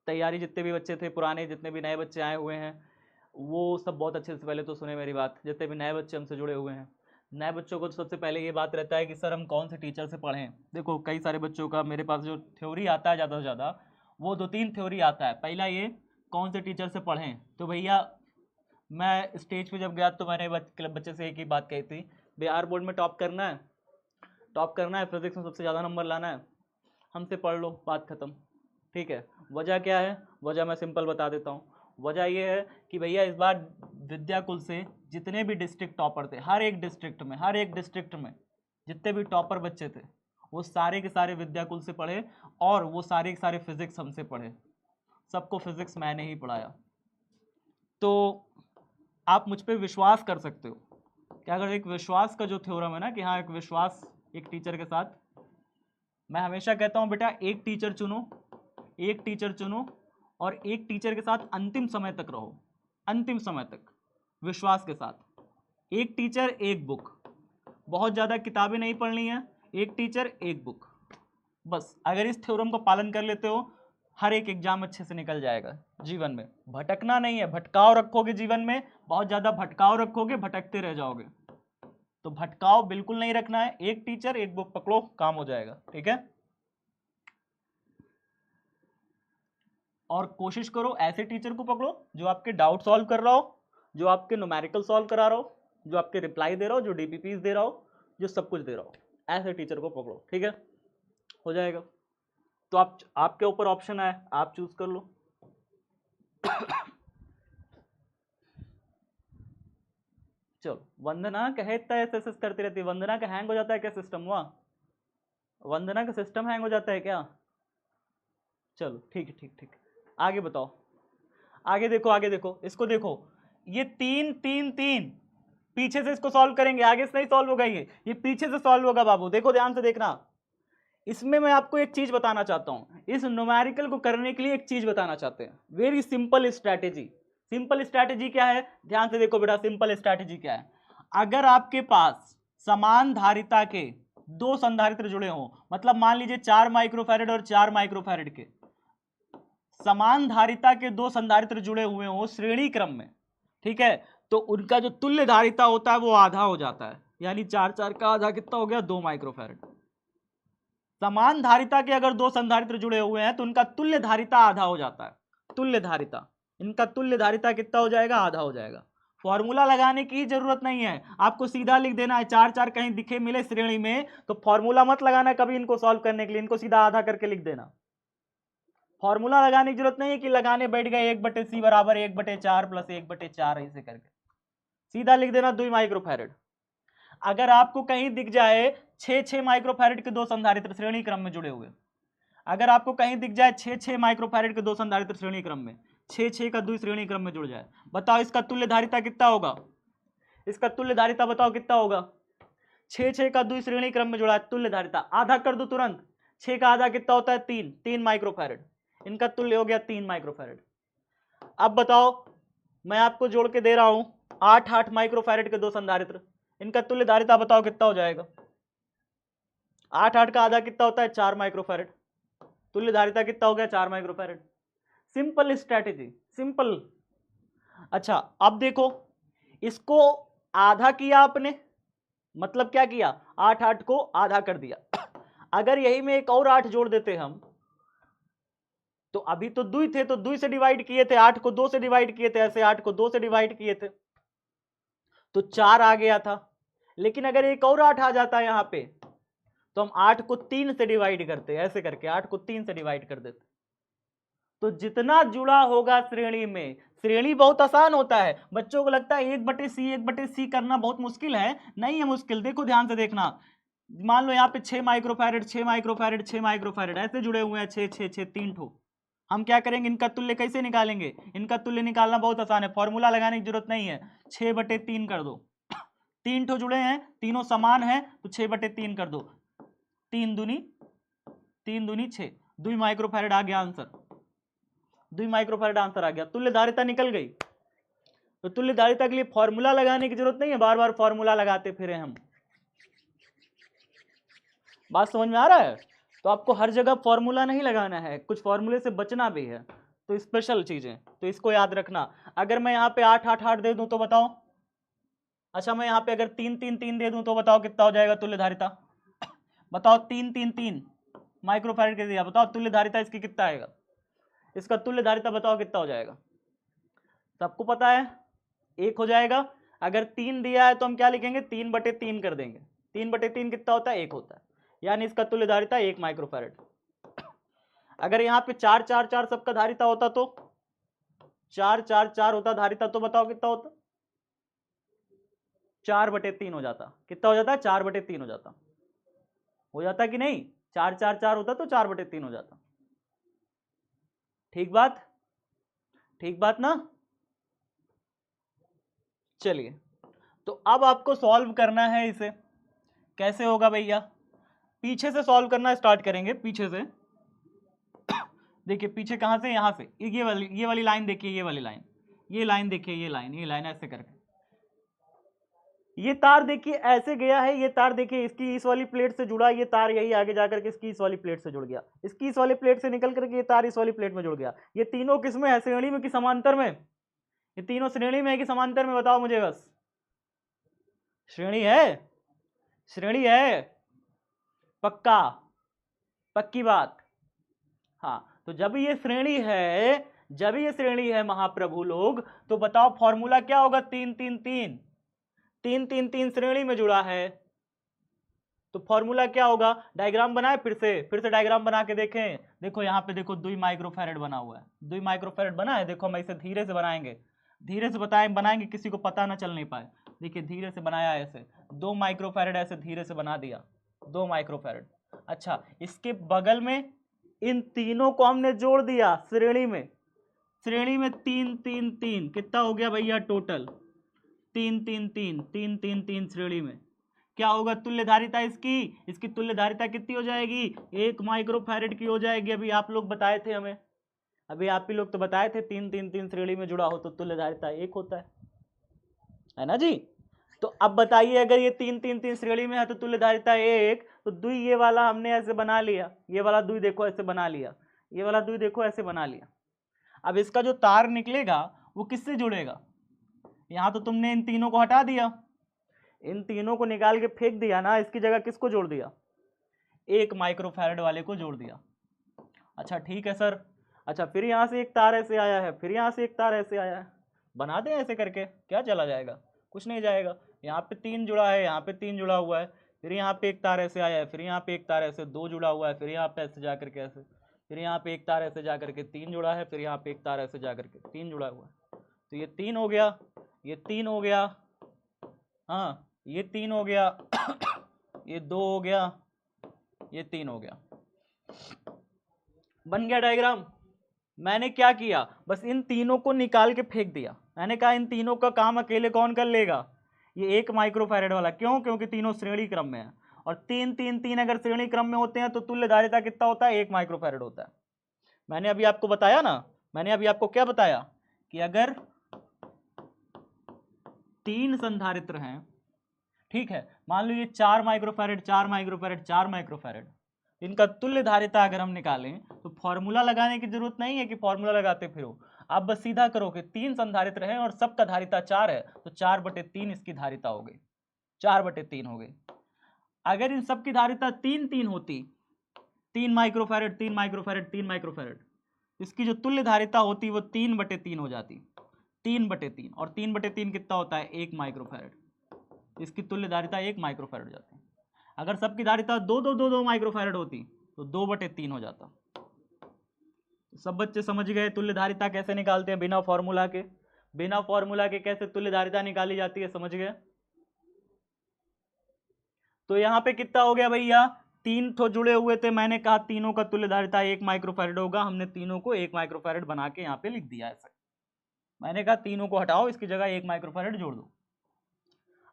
तैयारी। जितने भी बच्चे थे पुराने, जितने भी नए बच्चे आए हुए हैं, वो सब बहुत अच्छे से पहले तो सुने मेरी बात। जितने भी नए बच्चे हमसे जुड़े हुए हैं, नए बच्चों को सबसे पहले ये बात रहता है कि सर हम कौन से टीचर से पढ़ें। देखो कई सारे बच्चों का मेरे पास जो थ्योरी आता है ज़्यादा से ज़्यादा, वो 2-3 थ्योरी आता है। पहला ये कौन से टीचर से पढ़ें, तो भैया मैं स्टेज पे जब गया तो मैंने बच्चे से एक ही बात कही थी, बिहार बोर्ड में टॉप करना है, टॉप करना है, फिजिक्स में सबसे ज़्यादा नंबर लाना है, हमसे पढ़ लो, बात खत्म, ठीक है। वजह क्या है, वजह मैं सिंपल बता देता हूँ। वजह ये है कि भैया इस बार विद्याकुल से जितने भी डिस्ट्रिक्ट टॉपर थे, हर एक डिस्ट्रिक्ट में जितने भी टॉपर बच्चे थे, वो सारे के सारे विद्याकुल से पढ़े, और वो सारे के सारे फिजिक्स हमसे पढ़े। सबको फिजिक्स मैंने ही पढ़ाया। तो आप मुझ पर विश्वास कर सकते हो कि अगर एक विश्वास का जो थ्योरम है ना, कि हाँ एक विश्वास एक टीचर के साथ, मैं हमेशा कहता हूँ बेटा एक टीचर चुनो, एक टीचर चुनो, और एक टीचर के साथ अंतिम समय तक रहो, अंतिम समय तक विश्वास के साथ। एक टीचर एक बुक, बहुत ज़्यादा किताबें नहीं पढ़नी है, एक टीचर एक बुक, बस। अगर इस थ्योरम को पालन कर लेते हो, हर एक एग्जाम अच्छे से निकल जाएगा। जीवन में भटकना नहीं है, भटकाव रखोगे जीवन में, बहुत ज़्यादा भटकाव रखोगे, भटकते रह जाओगे। तो भटकाव बिल्कुल नहीं रखना है, एक टीचर एक बुक पकड़ो, काम हो जाएगा, ठीक है। और कोशिश करो ऐसे टीचर को पकड़ो जो आपके डाउट सॉल्व कर रहा हो, जो आपके न्यूमेरिकल सॉल्व करा रहा हो, जो आपके रिप्लाई दे रहा हो, जो डीपीपीस दे रहा हो, जो सब कुछ दे रहा हो, ऐसे टीचर को पकड़ो, ठीक है, हो जाएगा। तो आपके ऊपर ऑप्शन है, आप चूज कर लो। चलो, वंदना कहे एस करती रहती है। वंदना का हैंग हो जाता है क्या सिस्टम? हुआ वंदना का सिस्टम हैंग हो जाता है क्या? चलो ठीक है, ठीक ठीक, आगे बताओ। आगे देखो, आगे देखो, इसको देखो, ये 3 3 3 पीछे से इसको सॉल्व करेंगे, आगे से नहीं सॉल्व होगा, ये पीछे से सॉल्व होगा बाबू। देखो ध्यान से देखना, इसमें मैं आपको एक चीज बताना चाहता हूं, इस न्यूमेरिकल को करने के लिए एक चीज बताना चाहते हैं, very simple strategy. Simple strategy क्या है, ध्यान से देखो बेटा, सिंपल स्ट्रैटेजी क्या है। अगर आपके पास समान धारिता के 2 संधारित्र जुड़े हों, मतलब मान लीजिए 4 माइक्रोफैरड और 4 माइक्रोफैरड के समान धारिता के 2 संधारित्र जुड़े हुए हों श्रेणी क्रम में, ठीक है, तो उनका जो तुल्य धारिता होता है वो आधा हो जाता है, यानी 4 का आधा कितना हो गया, 2 माइक्रोफैरड। समान धारिता के अगर 2 संधारित्र जुड़े हुए हैं तो उनका तुल्य धारिता आधा हो जाता है, तुल्य धारिता, इनका तुल्य धारिता कितना हो जाएगा, आधा हो जाएगा। फॉर्मूला लगाने की जरूरत नहीं है, आपको सीधा लिख देना है। 4 4 कहीं दिखे मिले श्रेणी में तो फॉर्मूला मत लगाना कभी इनको सॉल्व करने के लिए, इनको सीधा आधा करके लिख देना। फॉर्मूला लगाने की जरूरत नहीं है कि लगाने बैठ गए 1/c बराबर 1/4 प्लस 1/4 ऐसे करके, सीधा लिख देना 2 माइक्रोफैरड। अगर आपको कहीं दिख जाए 6 माइक्रोफैरड के 2 संधारित्र श्रेणी क्रम में जुड़े हुए, अगर आपको कहीं दिख जाए 6 माइक्रोफैरड के 2 संधारित्र श्रेणी क्रम में, 6 का 2 श्रेणी क्रम में जुड़ जाए, बताओ इसका तुल्य धारिता कितना होगा? इसका तुल्य धारिता बताओ कितना होगा? 6 का 2 श्रेणी क्रम में जुड़ा है, तुल्य धारिता आधा कर दो तुरंत। 6 का आधा कितना होता है? 3 माइक्रोफैरड। इनका तुल्य हो गया 3 माइक्रोफैरड। अब बताओ मैं आपको जोड़ के दे रहा हूं 8 माइक्रोफैरड के 2 संधारित्र, इनका तुल्य धारिता बताओ कितना हो जाएगा? 8 का आधा कितना होता है? 4 माइक्रोफैरड। तुल्य धारिता कितना हो गया? 4 माइक्रोफैरड। Simple strategy, simple. अच्छा अब देखो, इसको आधा किया आपने, मतलब क्या किया? 8 को आधा कर दिया। अगर यही में एक और 8 जोड़ देते हम, तो अभी तो 2 थे तो 2 से डिवाइड किए थे, 8 को 2 से डिवाइड किए थे, ऐसे 8 को 2 से डिवाइड किए थे तो 4 आ गया था। लेकिन अगर एक और 8 आ जाता है यहां पे तो हम 8 को 3 से डिवाइड करते, ऐसे करके 8 को 3 से डिवाइड कर देते। तो जितना जुड़ा होगा श्रेणी में, श्रेणी बहुत आसान होता है, बच्चों को लगता है 1/c करना बहुत मुश्किल है, नहीं है मुश्किल। देखो ध्यान से देखना, मान लो यहाँ पे 6 माइक्रोफैरड 6 माइक्रोफैरड 6 माइक्रोफैरड ऐसे जुड़े हुए हैं, 6 6 6 3 ठो। हम क्या करेंगे, इनका तुल्य कैसे निकालेंगे? इनका तुल्य निकालना बहुत आसान है, फॉर्मूला लगाने की जरूरत नहीं है। 6/3 कर दो, 3 ठो जुड़े हैं, तीनों समान है तो 6/3 कर दो, 3 दूनी 6, 2 माइक्रोफैरड आ गया आंसर, 2 माइक्रोफैरड आंसर आ गया। तुल्य धारिता निकल गई। तो तुल्य धारिता के लिए फॉर्मूला लगाने की जरूरत नहीं है, बार बार फॉर्मूला लगाते फिरे हम। बात समझ में आ रहा है? तो आपको हर जगह फॉर्मूला नहीं लगाना है, कुछ फॉर्मूले से बचना भी है, तो स्पेशल चीजें, तो इसको याद रखना। अगर मैं यहाँ पे 8 8 8 दे दूं तो बताओ, अच्छा मैं यहाँ पे अगर 3 3 3 दे दूं तो बताओ कितना हो जाएगा तुल्य धारिता? बताओ 3 3 3 माइक्रोफैरड के दिया, बताओ तुल्य धारिता इसकी कितना आएगा? इसका तुल्य धारिता बताओ कितना हो जाएगा? सबको पता है 1 हो जाएगा। अगर 3 दिया है तो हम क्या लिखेंगे? 3/3 कर देंगे। 3/3 कितना होता है? 1 होता है, यानी इसका तुल्य धारिता 1 माइक्रोफैरड। अगर यहाँ पे 4 4 4 सबका धारिता होता तो 4 4 4 होता धारिता, तो बताओ कितना होता? 4/3 हो जाता। कितना हो जाता है? 4/3 हो जाता कि नहीं? 4 4 4 होता तो 4/3 हो जाता। ठीक बात, ठीक बात ना? चलिए, तो अब आपको सॉल्व करना है इसे। कैसे होगा भैया? पीछे से सॉल्व करना स्टार्ट करेंगे, पीछे से। देखिए पीछे कहां से? यहां से, ये वाली लाइन देखिए, ये वाली लाइन, ये लाइन देखिए, ये लाइन ऐसे करके, ये तार देखिए ऐसे गया है, ये तार देखिए इसकी इस वाली प्लेट से जुड़ा, ये तार यही आगे जाकर के इसकी इस वाली प्लेट से जुड़ गया, इसकी इस वाली प्लेट से निकल करके ये तार इस वाली प्लेट में जुड़ गया। ये तीनों किस में है? श्रेणी में कि समांतर में? ये तीनों श्रेणी में है कि समांतर में? बताओ मुझे बस। श्रेणी है, श्रेणी है, पक्का, पक्की बात। हाँ, तो जब ये श्रेणी है, जब ये श्रेणी है महाप्रभु लोग, तो बताओ फॉर्मूला क्या होगा? 3 3 3 3 3 3 श्रेणी में जुड़ा है, तो फॉर्मूला क्या होगा? डायग्राम बनाए फिर से डायग्राम बना के देखें। देखो यहाँ पे देखो 2 माइक्रोफैरड बना हुआ है, 2 माइक्रोफैरड बना है। देखो हम इसे धीरे से बनाएंगे, धीरे से बनाएंगे, किसी को पता ना चल नहीं पाए। देखिए धीरे से बनाया ऐसे, 2 माइक्रोफैरड ऐसे धीरे से बना दिया, 2 माइक्रोफैरड। अच्छा, इसके बगल में इन तीनों को हमने जोड़ दिया श्रेणी में, श्रेणी में 3 3 3 कितना हो गया भैया टोटल? 3 3 3 3 3 3 श्रेणी में क्या होगा तुल्य धारिता? इसकी तुल्य धारिता कितनी हो जाएगी? 1 माइक्रोफैरड की हो जाएगी। अभी आप लोग बताए थे हमें, अभी आप ही लोग तो बताए थे 3 3 3 श्रेणी में जुड़ा हो तो तुल्य धारिता 1 होता है ना जी? तो अब बताइए, अगर ये 3 3 3 श्रेणी में है तो तुल्य धारिता 1, तो दुई ये वाला हमने ऐसे बना लिया, ये वाला दुई देखो ऐसे बना लिया, ये वाला दुई देखो ऐसे बना लिया। अब इसका जो तार निकलेगा वो किससे जुड़ेगा? यहां तो तुमने इन तीनों को हटा दिया, इन तीनों को निकाल के फेंक दिया ना, इसकी जगह किसको जोड़ दिया? 1 माइक्रोफैरड वाले को जोड़ दिया। अच्छा ठीक है सर। अच्छा फिर यहां से एक तार ऐसे आया है, फिर यहां से एक तार ऐसे आया है, बना दें ऐसे करके, क्या चला जाएगा, कुछ नहीं जाएगा। यहाँ पे 3 जुड़ा है, यहाँ पे 3 जुड़ा हुआ है, फिर यहाँ पे एक तार ऐसे आया है, फिर यहाँ पे एक तार ऐसे 2 जुड़ा हुआ है, फिर यहाँ पे ऐसे जा करके ऐसे, फिर यहाँ पे एक तार ऐसे जा करके 3 जुड़ा है, फिर यहाँ पे एक तार ऐसे जा करके 3 जुड़ा हुआ है। तो ये 3 हो गया, ये 3 हो गया, हाँ ये 3 हो गया ये 2 हो गया, ये 3 हो गया। बन गया डायग्राम। मैंने क्या किया, बस इन तीनों को निकाल के फेंक दिया। मैंने कहा इन तीनों का काम अकेले कौन कर लेगा, ये 1 माइक्रोफैरेड वाला। क्यों, क्योंकि तीनों श्रेणी क्रम में है, और 3 3 3 अगर श्रेणी क्रम में होते हैं तो तुल्य धारिता कितना होता है, 1 माइक्रोफैरेड होता है। मैंने अभी आपको बताया ना, मैंने अभी आपको क्या बताया कि अगर 3 संधारित्र हैं, ठीक है, मान लो ये 4 माइक्रोफैरेड 4 माइक्रोफैरेड 4 माइक्रोफैरेड, इनका तुल्य धारिता अगर हम निकालें तो फॉर्मूला लगाने की जरूरत नहीं है कि फॉर्मूला लगाते फिरो, आप बस सीधा करो कि 3 संधारित्र हैं और सबका धारिता 4 है, तो 4/3 इसकी धारिता हो गई, 4/3 हो गई। अगर इन सब की धारिता 3 होती, 3 माइक्रोफैरेड 3 माइक्रोफैरेड 3 माइक्रोफैरेड, इसकी जो तुल्य धारिता होती वो 3/3 हो जाती, 3/3, और 3/3 कितना होता है, 1 माइक्रोफैरेड। इसकी तुल्य धारिता 1 माइक्रोफैरेड हो जाती है। अगर सबकी धारिता 2 माइक्रोफैरेड होती तो 2/3 हो जाता। सब बच्चे समझ गए तुल्य धारिता कैसे निकालते हैं बिना फॉर्मूला के, बिना फॉर्मूला के कैसे तुल्य धारिता निकाली जाती है, समझ गए। तो यहां पे कितना हो गया भैया, 3 तो जुड़े हुए थे, मैंने कहा तीनों का तुल्य धारिता 1 माइक्रोफैरेड होगा, हमने तीनों को 1 माइक्रोफैरेड बना के यहाँ पे लिख दिया ऐसे। मैंने कहा तीनों को हटाओ, इसकी जगह 1 माइक्रोफैरेड जोड़ दो।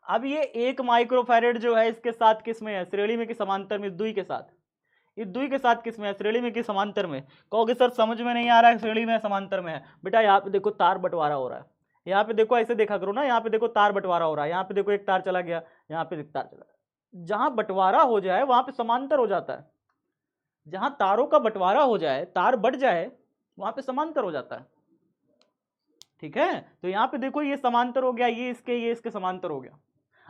अब ये 1 माइक्रोफैरेड जो है इसके साथ किस में है, श्रेणी में कि समांतर में, दुई के साथ, ये दुई के साथ किस में है, श्रेणी में कि समांतर में। कहोगे सर समझ में नहीं आ रहा है, श्रेणी में समांतर में है। बेटा यहाँ पे देखो तार बंटवारा हो रहा है, यहाँ पे देखो ऐसे देखा करो ना, यहाँ पे देखो तार बंटवारा हो रहा है, यहाँ पे देखो एक तार चला गया, यहाँ पे एक तार चला गया। जहां बंटवारा हो जाए वहां पे समांतर हो जाता है, जहां तारों का बंटवारा हो जाए, तार बट जाए, वहां पे समांतर हो जाता है, ठीक है। तो यहाँ पे देखो ये समांतर हो गया, ये इसके समांतर हो गया।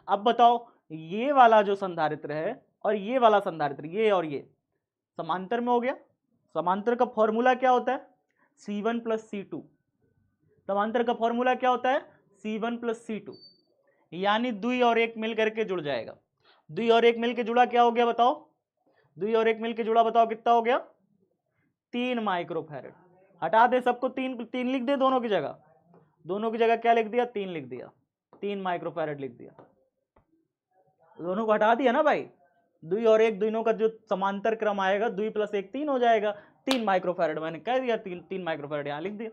अब बताओ ये वाला जो संधारित्र है और ये वाला संधारित्र, ये और ये समांतर में हो गया। समांतर का फॉर्मूला क्या होता है, C1 + C2। समांतर का फॉर्मूला क्या होता है, C1 + C2, यानी दुई और एक मिल करके जुड़ जाएगा। दुई और एक मिल के जुड़ा क्या हो गया बताओ, दुई और एक मिल के जुड़ा बताओ कितना हो गया, 3 माइक्रोफैरेड। हटा दे सबको, 3 लिख दे दोनों की जगह, दोनों की जगह क्या लिख दिया, 3 लिख दिया, 3 माइक्रोफैरेड लिख दिया, दोनों को हटा दिया ना भाई। दुई और एक, दोनों का जो समांतर क्रम आएगा, 2 + 1 3 हो जाएगा, 3 माइक्रोफैरेड मैंने कह दिया, 3 माइक्रोफैरेड यहाँ लिख दिया।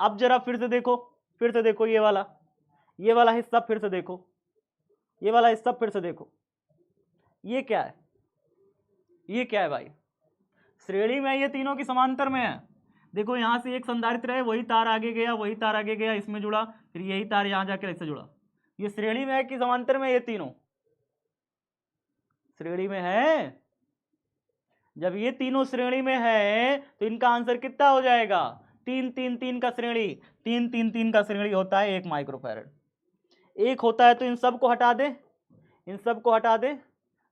अब जरा फिर से देखो, फिर से देखो ये वाला हिस्सा फिर से देखो, ये वाला हिस्सा फिर से देखो, ये क्या है, ये क्या है भाई, श्रेणी में ये तीनों की समांतर में है। देखो यहां से एक संधारित्र है, वही तार आगे गया, वही तार आगे गया, इसमें जुड़ा, फिर यही तार यहां जाकर इससे जुड़ा। ये श्रेणी में है कि समांतर में, ये तीनों श्रेणी में है। जब ये तीनों श्रेणी में है तो इनका आंसर कितना हो जाएगा, 3 3 3 का श्रेणी, 3 3 3 का श्रेणी होता है 1 माइक्रोफैरेड। एक होता है तो इन सब को हटा दे, इन सब को हटा दे,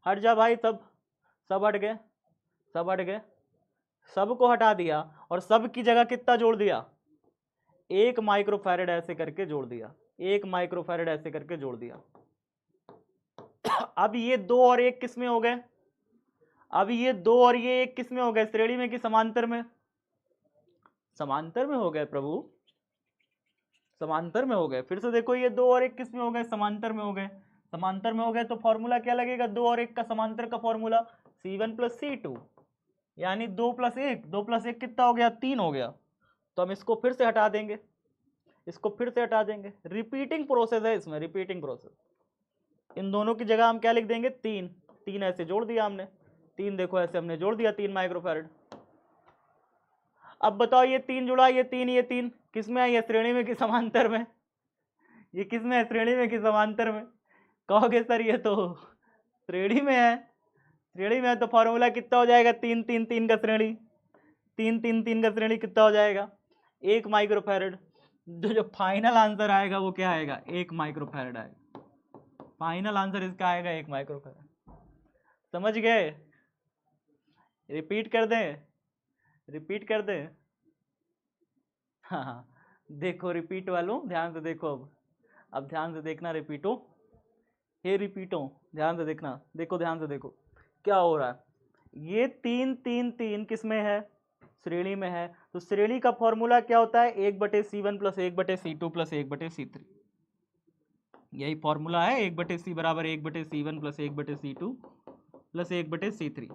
हट जा भाई, सब सब हट गए, सब हट गए, सबको हटा दिया, और सब की जगह कितना जोड़ दिया, 1 माइक्रोफैरेड ऐसे करके जोड़ दिया, 1 माइक्रोफैरेड ऐसे करके जोड़ दिया। अब ये 2 और 1 किस में हो गए, अब ये 2 और ये 1 किस में हो गए, श्रेणी में कि समांतर में, समांतर में हो गए प्रभु, समांतर में हो गए। फिर से देखो ये 2 और 1 किस में हो गए, समांतर में हो गए, समांतर में हो गए तो फॉर्मूला क्या लगेगा, 2 और 1 का समांतर का फॉर्मूला C1 + C2, यानी 2 + 1, 2 + 1 कितना हो गया, 3 हो गया। तो हम इसको फिर से हटा देंगे, इसको फिर से हटा देंगे, रिपीटिंग प्रोसेस है इसमें, रिपीटिंग प्रोसेस। इन दोनों की जगह हम क्या लिख देंगे, 3, 3 ऐसे जोड़ दिया हमने, 3 देखो ऐसे हमने जोड़ दिया, 3 माइक्रोफैरेड। अब बताओ ये 3 जुड़ा, ये 3 किस में है, ये श्रेणी में कि समांतर में, ये किस में है, श्रेणी में कि समांतर में। कहोगे सर ये तो श्रेणी में है, श्रेणी में है तो फॉर्मूला कितना हो जाएगा, 3 3 3 का श्रेणी, 3 3 3 का श्रेणी कितना हो जाएगा, 1 माइक्रोफैरेड। जो फाइनल आंसर आएगा वो क्या आएगा, 1 माइक्रोफैरेड आएगा, फाइनल आंसर इसका आएगा 1 माइक्रोफैरेड। समझ गए, रिपीट कर दें, रिपीट कर दें, हाँ, देखो रिपीट वालों ध्यान से देखो, अब ध्यान से देखना रिपीटो, हे रिपीटो ध्यान से देखना, देखो ध्यान से देखो क्या हो रहा है। ये 3 3 3 किस में है, श्रेणी में है, तो श्रेणी का फॉर्मूला क्या होता है, 1/C1 plus 1/C2 plus 1/C3, यही फॉर्मूला है, 1/C बराबर 1/C1 plus 1/C2 plus 1/C3।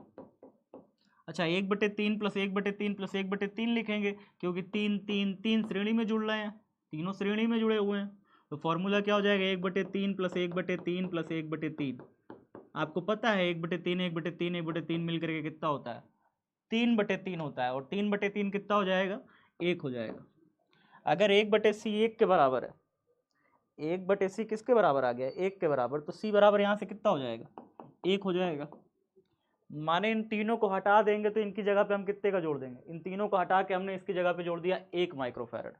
अच्छा 1/3 प्लस 1/3 प्लस 1/3 लिखेंगे, क्योंकि 3 3 3 श्रेणी में जुड़ रहे हैं, तीनों श्रेणी में जुड़े हुए हैं, तो फॉर्मूला क्या हो जाएगा, 1/3 प्लस 1/3 प्लस 1/3। आपको पता है 1/3 1/3 1/3 मिलकर के कितना होता है, 3/3 होता है, और 3/3 कितना हो जाएगा, 1 हो जाएगा। अगर 1/C 1 के बराबर है, 1/C किसके बराबर आ गया, 1 के बराबर, तो C बराबर यहाँ से कितना हो जाएगा, 1 हो जाएगा। माने इन तीनों को हटा देंगे तो इनकी जगह पे हम कितने का जोड़ देंगे, इन तीनों को हटा के हमने इसकी जगह पे जोड़ दिया 1 माइक्रोफैरड,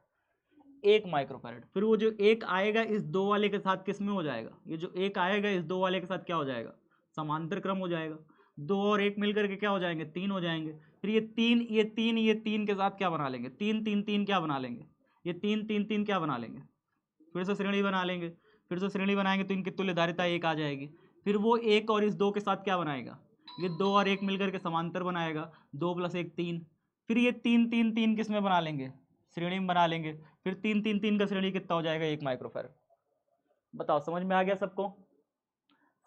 1 माइक्रोफैरड। फिर वो जो 1 आएगा इस 2 वाले के साथ किस में हो जाएगा, ये जो 1 आएगा इस 2 वाले के साथ क्या हो जाएगा, समांतर क्रम हो जाएगा, 2 और 1 मिलकर के क्या हो जाएंगे, 3 हो जाएंगे। फिर ये 3 के साथ क्या बना लेंगे, 3 3 3 क्या बना लेंगे, ये 3 3 3 क्या बना लेंगे, फिर से श्रेणी बना लेंगे, फिर से श्रेणी बनाएंगे तो इनकी तुल्यधारिता 1 आ जाएगी। फिर वो 1 और इस 2 के साथ क्या बनाएगा, ये 2 और 1 मिलकर के समांतर बनाएगा, 2 + 1 3। फिर ये 3 3 3 किस में बना लेंगे, श्रेणी में बना लेंगे, फिर 3 3 3 का श्रेणी कितना हो जाएगा, 1 माइक्रोफैरड। बताओ समझ में आ गया सबको,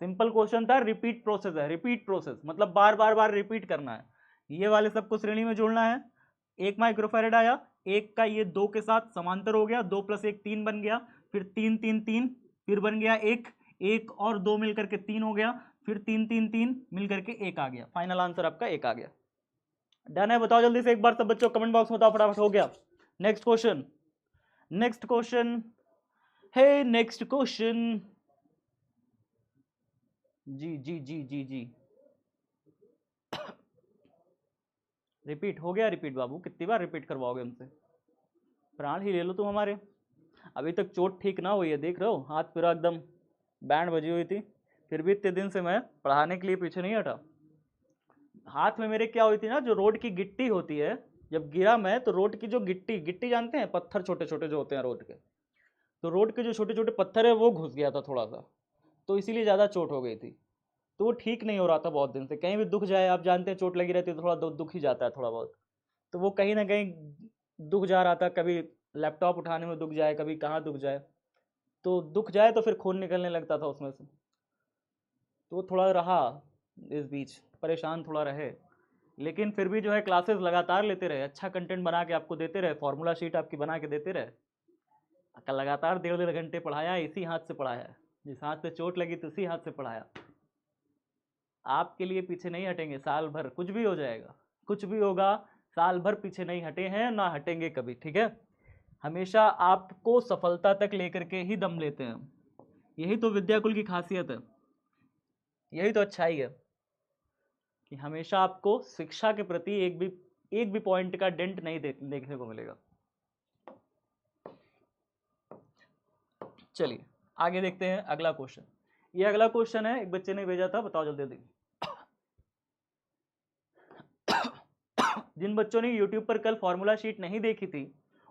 सिंपल क्वेश्चन था, रिपीट प्रोसेस है, रिपीट प्रोसेस मतलब बार बार बार रिपीट करना है। ये वाले सबको श्रेणी में जोड़ना है, 1 माइक्रोफैरड आया, 1 का ये 2 के साथ समांतर हो गया, 2 + 1 3 बन गया, फिर 3 3 3 फिर बन गया 1, 1 और 2 मिलकर के 3 हो गया, फिर 3 3 3 मिलकर के 1 आ गया, फाइनल आंसर आपका 1 आ गया। डन है, बताओ जल्दी से एक बार सब बच्चों कमेंट बॉक्स में बताओ फटाफट, हो गया। नेक्स्ट क्वेश्चन, नेक्स्ट क्वेश्चन है, नेक्स्ट क्वेश्चन, जी जी जी जी जी रिपीट हो गया, रिपीट बाबू कितनी बार रिपीट करवाओगे हमसे, प्राण ही ले लो तुम हमारे। अभी तक चोट ठीक ना हुई है, देख रहे हो हाथ पूरा एकदम बैंड बजी हुई थी, फिर भी इतने दिन से मैं पढ़ाने के लिए पीछे नहीं हटा। हाथ में मेरे क्या हुई थी ना, जो रोड की गिट्टी होती है, जब गिरा मैं तो रोड की जो गिट्टी, गिट्टी जानते हैं पत्थर छोटे छोटे जो होते हैं रोड के, तो रोड के जो छोटे छोटे पत्थर है वो घुस गया था थोड़ा सा, तो इसीलिए ज़्यादा चोट हो गई थी। तो वो ठीक नहीं हो रहा था बहुत दिन से, कहीं भी दुख जाए, आप जानते हैं चोट लगी रहती है तो थोड़ा दुख ही जाता है थोड़ा बहुत, तो वो कहीं ना कहीं दुख जा रहा था, कभी लैपटॉप उठाने में दुख जाए, कभी कहाँ दुख जाए, तो दुख जाए तो फिर खून निकलने लगता था उसमें से, तो वो थोड़ा रहा, इस बीच परेशान थोड़ा रहे, लेकिन फिर भी जो है क्लासेस लगातार लेते रहे, अच्छा कंटेंट बना के आपको देते रहे, फॉर्मूला शीट आपकी बना के देते रहे, लगातार 1.5 घंटे पढ़ाया, इसी हाथ से पढ़ाया, जिस हाथ से चोट लगी तो उसी हाथ से पढ़ाया। आपके लिए पीछे नहीं हटेंगे, साल भर कुछ भी हो जाएगा, कुछ भी होगा, साल भर पीछे नहीं हटे हैं, ना हटेंगे कभी, ठीक है। हमेशा आपको सफलता तक लेकर के ही दम लेते हैं, यही तो विद्याकुल की खासियत है, यही तो अच्छाई है कि हमेशा आपको शिक्षा के प्रति एक भी पॉइंट का डेंट नहीं देखने को मिलेगा। चलिए आगे देखते हैं अगला क्वेश्चन। ये अगला क्वेश्चन है, एक बच्चे ने भेजा था, बताओ जल्दी जल्दी। जिन बच्चों ने YouTube पर कल फॉर्मूला शीट नहीं देखी थी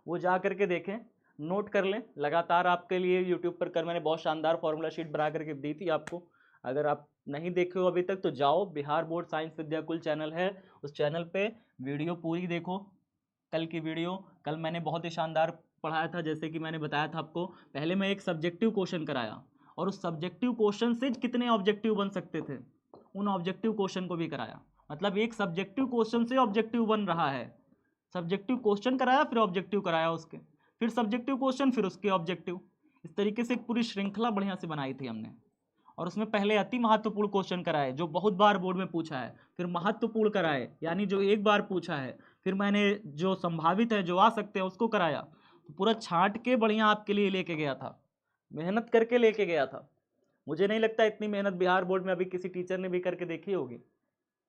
वो जा करके देखें, नोट कर लें, लगातार आपके लिए YouTube पर कल मैंने बहुत शानदार फॉर्मूला शीट बना करके दी थी आपको। अगर आप नहीं देखे हो अभी तक तो जाओ, Bihar board science Vidyakul channel है, उस चैनल पे वीडियो पूरी देखो, कल की वीडियो। कल मैंने बहुत ही शानदार पढ़ाया था, जैसे कि मैंने बताया था आपको, पहले मैं एक सब्जेक्टिव क्वेश्चन कराया और उस सब्जेक्टिव क्वेश्चन से कितने ऑब्जेक्टिव बन सकते थे उन ऑब्जेक्टिव क्वेश्चन को भी कराया, मतलब एक सब्जेक्टिव क्वेश्चन से ऑब्जेक्टिव बन रहा है, सब्जेक्टिव क्वेश्चन कराया फिर ऑब्जेक्टिव कराया उसके, फिर सब्जेक्टिव क्वेश्चन फिर उसके ऑब्जेक्टिव, इस तरीके से एक पूरी श्रृंखला बढ़िया से बनाई थी हमने। और उसमें पहले अति महत्वपूर्ण क्वेश्चन कराए जो बहुत बार बोर्ड में पूछा है, फिर महत्वपूर्ण कराए यानी जो एक बार पूछा है, फिर मैंने जो संभावित है जो आ सकते हैं उसको कराया, तो पूरा छांट के बढ़िया आपके लिए लेके गया था, मेहनत करके लेके गया था। मुझे नहीं लगता इतनी मेहनत बिहार बोर्ड में अभी किसी टीचर ने भी करके देखी होगी।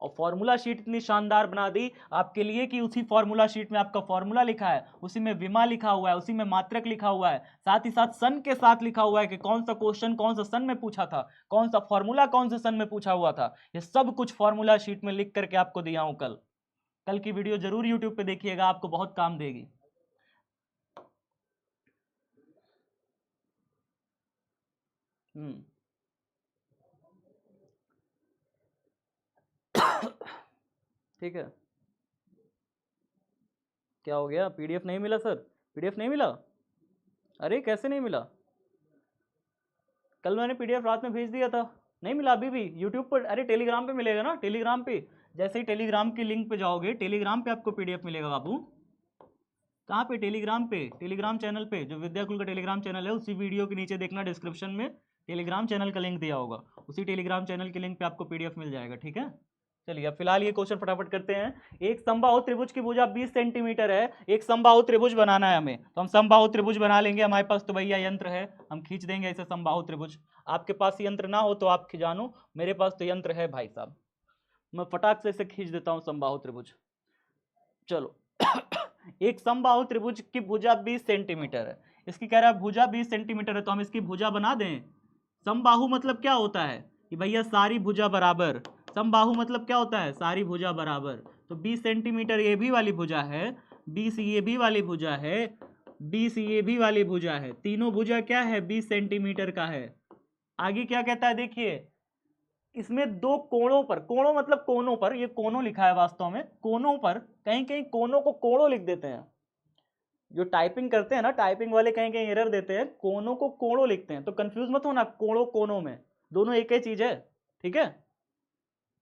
और फॉर्मूला शीट इतनी शानदार बना दी आपके लिए कि उसी फॉर्मूला शीट में आपका फॉर्मूला लिखा है, उसी में विमा लिखा हुआ है, उसी में मात्रक लिखा हुआ है, साथ ही साथ सन के साथ लिखा हुआ है कि कौन सा क्वेश्चन कौन सा सन में पूछा था, कौन सा फॉर्मूला कौन से सन में पूछा हुआ था, ये सब कुछ फॉर्मूला शीट में लिख करके आपको दिया हूं। कल की वीडियो जरूर यूट्यूब पे देखिएगा, आपको बहुत काम देगी। ठीक है, क्या हो गया? पीडीएफ नहीं मिला सर? पीडीएफ नहीं मिला? अरे कैसे नहीं मिला? कल मैंने पीडीएफ रात में भेज दिया था, नहीं मिला अभी भी? यूट्यूब पर, अरे टेलीग्राम पे मिलेगा ना, टेलीग्राम पे जैसे ही टेलीग्राम की लिंक पे जाओगे, टेलीग्राम पे आपको पीडीएफ मिलेगा बाबू। कहाँ पे? टेलीग्राम पे, टेलीग्राम चैनल पे, जो विद्याकुल का टेलीग्राम चैनल है उसी वीडियो के नीचे देखना, डिस्क्रिप्शन में टेलीग्राम चैनल का लिंक दिया होगा, उसी टेलीग्राम चैनल के लिंक पे आपको पीडीएफ मिल जाएगा। ठीक है, चलिए अब फिलहाल ये क्वेश्चन फटाफट करते हैं। एक समबाहु त्रिभुज की भुजा 20 सेंटीमीटर है, एक समबाहु त्रिभुज बनाना है हमें, तो हम समबाहु त्रिभुज बना लेंगे। हमारे पास तो भैया यंत्र है, हम खींच देंगे ऐसे समबाहु त्रिभुज। आपके पास यंत्र ना हो तो आप जानो, मेरे पास तो यंत्र है भाई साहब, मैं फटाक से इसे खींच देता हूं समबाहु त्रिभुज। चलो एक समबाहु त्रिभुज की भुजा 20 सेंटीमीटर है, इसकी कह रहा है भुजा 20 सेंटीमीटर है, तो हम इसकी भुजा बना दें। समबाहु मतलब क्या होता है कि भैया सारी भुजा बराबर, समबाहु मतलब क्या होता है? सारी भुजा बराबर। तो 20 सेंटीमीटर ये भी वाली भुजा है, 20 ये भी वाली भुजा है, 20 ये भी वाली भुजा है, तीनों भुजा क्या है? 20 सेंटीमीटर का है। आगे क्या कहता है देखिए, इसमें दो कोणों पर, कोणों मतलब कोनों पर, ये कोनों लिखा है वास्तव में, कोनों पर, कहीं कहीं कोनों को कोणों लिख देते हैं, जो टाइपिंग करते हैं ना, टाइपिंग वाले कहीं कहीं एरर देते हैं, कोनों को कोणों लिखते हैं, तो कंफ्यूज मत होना, कोणों कोनों में दोनों एक ही चीज है। ठीक है,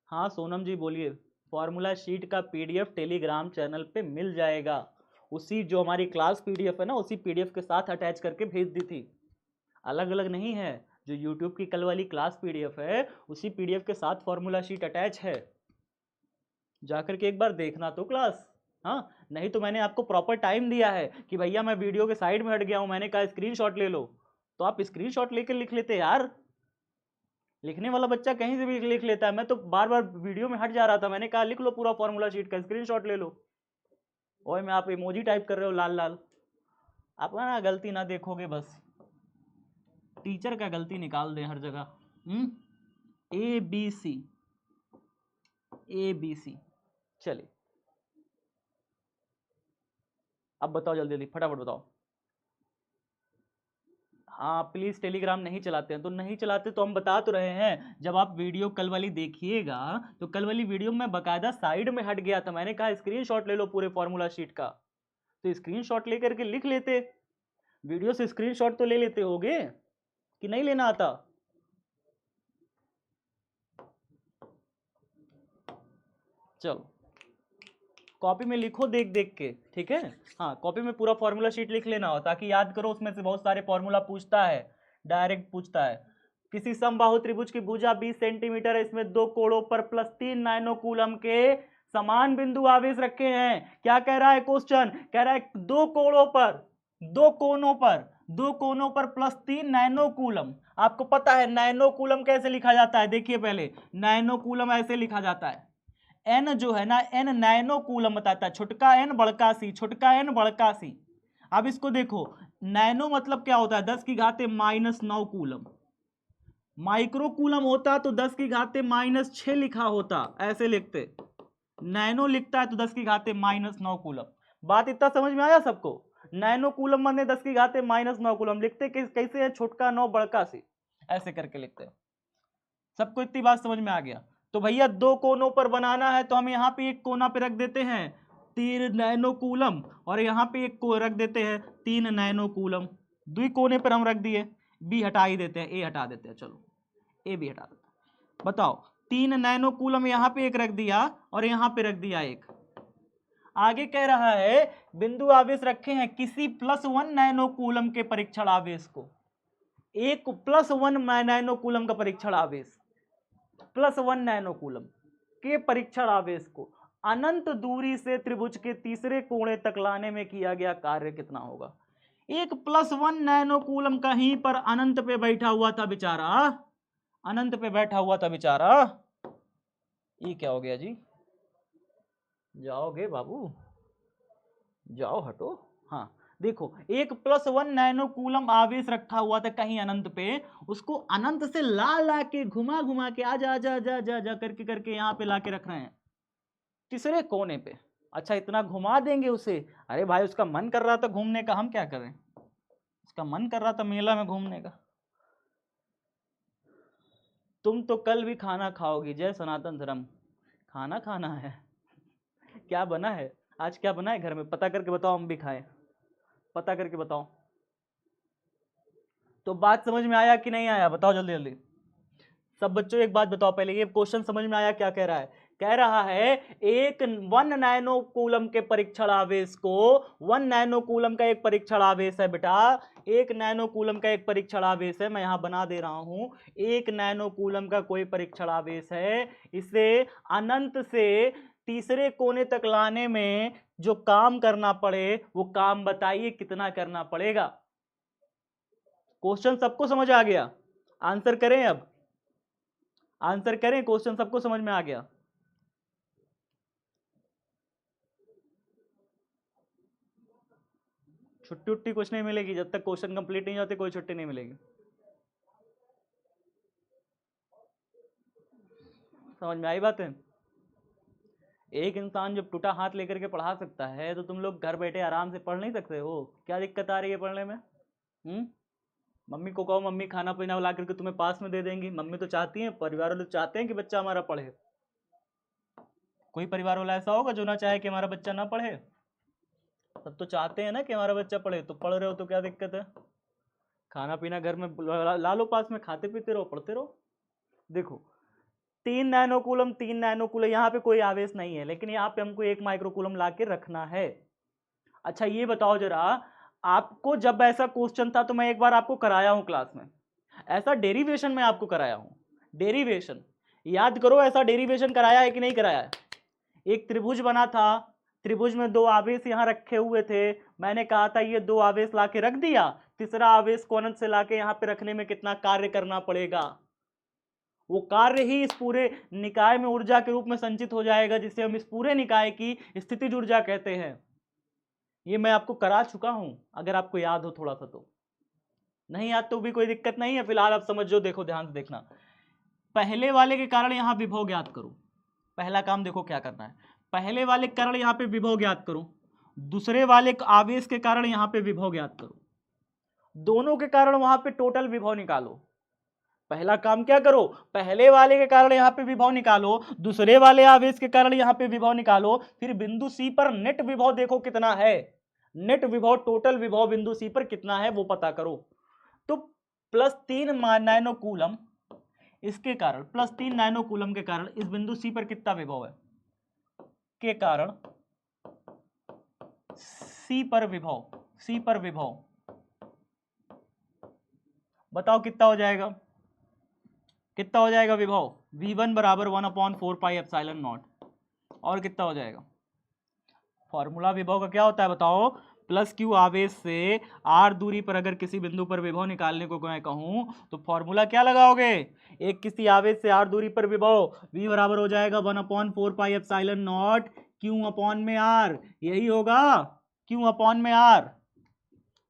हाँ सोनम जी बोलिए। फॉर्मूला शीट का पीडीएफ टेलीग्राम चैनल पे मिल जाएगा, उसी जो हमारी क्लास पीडीएफ है ना, उसी पीडीएफ के साथ अटैच करके भेज दी थी, अलग अलग नहीं है। जो यूट्यूब की कल वाली क्लास पीडीएफ है, उसी पीडीएफ के साथ फॉर्मूला शीट अटैच है, जाकर के एक बार देखना तो क्लास। हाँ, नहीं तो मैंने आपको प्रॉपर टाइम दिया है कि भैया मैं वीडियो के साइड में हट गया हूं, मैंने कहा स्क्रीनशॉट ले लो, तो आप स्क्रीनशॉट लेकर लिख लेते यार। लिखने वाला बच्चा कहीं से भी लिख लेता है, मैं तो बार बार वीडियो में हट जा रहा था, मैंने कहा लिख लो पूरा फॉर्मूला शीट का, स्क्रीनशॉट ले लो। ओए मैं, आप इमोजी टाइप कर रहे हो लाल लाल, आप ना गलती ना देखोगे, बस टीचर का गलती निकाल दें हर जगह। A B C, A B C. चलिए अब बताओ, जल्दी जल्दी फटाफट बताओ। हाँ प्लीज, टेलीग्राम नहीं चलाते हैं तो नहीं चलाते, तो हम बता तो रहे हैं, जब आप वीडियो कल वाली देखिएगा तो कल वाली वीडियो में बकायदा साइड में हट गया था, मैंने कहा स्क्रीनशॉट ले लो पूरे फॉर्मूला शीट का, तो स्क्रीनशॉट लेकर के लिख लेते, वीडियो से स्क्रीनशॉट तो ले लेते होगे कि नहीं लेना आता? चलो कॉपी में लिखो देख देख के, ठीक है, हाँ कॉपी में पूरा फॉर्मूला शीट लिख लेना हो, ताकि याद करो, उसमें से बहुत सारे फॉर्मूला पूछता है, डायरेक्ट पूछता है। किसी समबाहु त्रिभुज की भुजा 20 सेंटीमीटर है, इसमें दो कोणों पर +3 नैनो कूलम के समान बिंदु आवेश रखे हैं। क्या कह रहा है क्वेश्चन? कह रहा है दो कोणों पर, दो कोनों पर, दो कोनों पर +3 नैनो कूलम। आपको पता है नैनो कूलम कैसे लिखा जाता है? देखिए पहले, नैनो कूलम ऐसे लिखा जाता है, एन जो है ना, एन नैनो कूलम बताता है, छोटका एन बड़का सी, छोटका एन बड़का सी। अब इसको देखो, नैनो मतलब क्या होता है? 10⁻⁻9 कूलम। माइक्रो कूलम होता तो 10⁻⁻6 लिखा होता, ऐसे लिखते, नैनो लिखता है तो 10⁻⁻9 कूलम। बात इतना समझ में आया सबको? नैनो कूलम माने 10⁻⁻9 कूलम, लिखते कैसे है? छोटका 9 बड़का सी, ऐसे करके लिखते हैं। सबको इतनी बात समझ में आ गया? तो भैया दो कोनों पर बनाना है, तो हम यहाँ पे एक कोना पे रख देते हैं 3 नैनो कूलम, और यहाँ पे एक को रख देते हैं 3 नैनो कूलम। दो कोने पर हम रख दिए, बी हटा ही देते हैं, ए हटा देते हैं, चलो ए भी हटा देते हैं। बताओ, 3 नैनो कूलम यहाँ पे एक रख दिया और यहाँ पे रख दिया एक। आगे कह रहा है बिंदु आवेश रखे हैं किसी +1 नैनो कूलम के परीक्षण आवेश को, एक +1 नैनो कूलम का परीक्षण आवेश, +1 नैनो कूलम के परीक्षण आवेश को अनंत दूरी से त्रिभुज के तीसरे कोणे तक लाने में किया गया कार्य कितना होगा? एक +1 नैनो कूलम कहीं पर अनंत पे बैठा हुआ था बेचारा, अनंत पे बैठा हुआ था बेचारा। ये क्या हो गया जी? जाओगे बाबू, जाओ हटो। हाँ देखो, एक +1 नैनो कूलम आवेश रखा हुआ था कहीं अनंत पे, उसको अनंत से ला ला के घुमा घुमा के आजा आजा आजा आजा आजा करके करके यहाँ पे ला के रख रहे हैं तीसरे कोने पे। अच्छा इतना घुमा देंगे उसे? अरे भाई उसका मन कर रहा था घूमने का, हम क्या करें? उसका मन कर रहा था मेला में घूमने का। तुम तो कल भी खाना खाओगी, जय सनातन धर्म। खाना खाना है, क्या बना है आज, क्या बना है घर में, पता करके बताओ, हम भी खाएं, पता करके बताओ। तो बात समझ में आया कि नहीं आया, बताओ जल्दी जल्दी। सब बच्चों एक बात बताओ पहले, ये क्वेश्चन समझ में आया क्या कह रहा है? कह रहा है एक 1 नैनो कूलम के परीक्षण आवेश को, 1 नैनो कूलम का एक परीक्षण आवेश है बेटा, 1 नैनो कूलम का एक परीक्षण आवेश है, मैं यहां बना दे रहा हूं, 1 नैनो कूलम का कोई परीक्षण आवेश है, इसे अनंत से तीसरे कोने तक लाने में जो काम करना पड़े वो काम बताइए कितना करना पड़ेगा। क्वेश्चन सबको समझ आ गया? आंसर करें, अब आंसर करें, क्वेश्चन सबको समझ में आ गया? छुट्टी उट्टी कुछ नहीं मिलेगी, जब तक क्वेश्चन कंप्लीट नहीं होते कोई छुट्टी नहीं मिलेगी। समझ में आई बात है? एक इंसान जब टूटा हाथ लेकर के पढ़ा सकता है तो तुम लोग घर बैठे आराम से पढ़ नहीं सकते हो? क्या दिक्कत आ रही है पढ़ने में? मम्मी को कहो, मम्मी खाना पीना ला करके तुम्हें पास में दे देंगी। मम्मी तो चाहती हैं, परिवार वाले चाहते हैं कि बच्चा हमारा पढ़े। कोई परिवार वाला ऐसा होगा जो ना चाहे कि हमारा बच्चा ना पढ़े? सब तो चाहते हैं ना कि हमारा बच्चा पढ़े, तो पढ़ रहे हो तो क्या दिक्कत है? खाना पीना घर में ला लो पास में, खाते पीते रहो, पढ़ते रहो। देखो 3 नैनोकूलम, 3 नैनोकूलम, यहाँ पे कोई आवेश नहीं है, लेकिन यहाँ पे हमको 1 माइक्रोकूलम ला के रखना है। अच्छा ये बताओ जरा, आपको जब ऐसा क्वेश्चन था तो मैं एक बार आपको कराया हूं क्लास में, ऐसा डेरिवेशन में आपको कराया हूं, डेरिवेशन याद करो, ऐसा डेरिवेशन कराया है कि नहीं कराया है? एक त्रिभुज बना था, त्रिभुज में 2 आवेश यहां रखे हुए थे, मैंने कहा था ये 2 आवेश लाके रख दिया, तीसरा आवेश को अनंत से लाके यहां पे रखने में कितना कार्य करना पड़ेगा, वो कार्य ही इस पूरे निकाय में ऊर्जा के रूप में संचित हो जाएगा, जिसे हम इस पूरे निकाय की स्थितिज ऊर्जा कहते हैं। ये मैं आपको करा चुका हूं, अगर आपको याद हो थोड़ा सा तो। नहीं याद तो भी कोई दिक्कत नहीं है, फिलहाल आप समझो, देखो ध्यान से देखना। पहले वाले के कारण यहां विभव ज्ञात करो, पहला काम देखो क्या करना है, पहले वाले कारण यहां पे विभव ज्ञात करो, दूसरे वाले आवेश के कारण यहां पे विभव ज्ञात करो, दोनों के कारण वहां पे टोटल विभव निकालो। पहला काम क्या करो, पहले वाले के कारण यहां पे विभव निकालो, दूसरे वाले आवेश के कारण यहां पे विभव निकालो, फिर बिंदु सी पर नेट विभव देखो कितना है, नेट विभव, टोटल विभव बिंदु सी पर कितना है वो पता करो। तो +3 नैनोकूलम इसके कारण, +3 नैनोकूलम के कारण इस बिंदु सी पर कितना विभव है, के कारण सी पर विभव, सी पर विभव बताओ कितना हो जाएगा, कितना हो जाएगा विभव? V1 बराबर 1/4πε0, और कितना हो जाएगा? फॉर्मूला विभव का क्या होता है बताओ? +q आवेश से r दूरी पर अगर किसी बिंदु पर विभव निकालने को मैं कहूं तो फॉर्मूला क्या लगाओगे? एक किसी आवेश से r दूरी पर विभव, v बराबर हो जाएगा 1/4πε0 q अपॉन में r, यही होगा q अपॉन में r।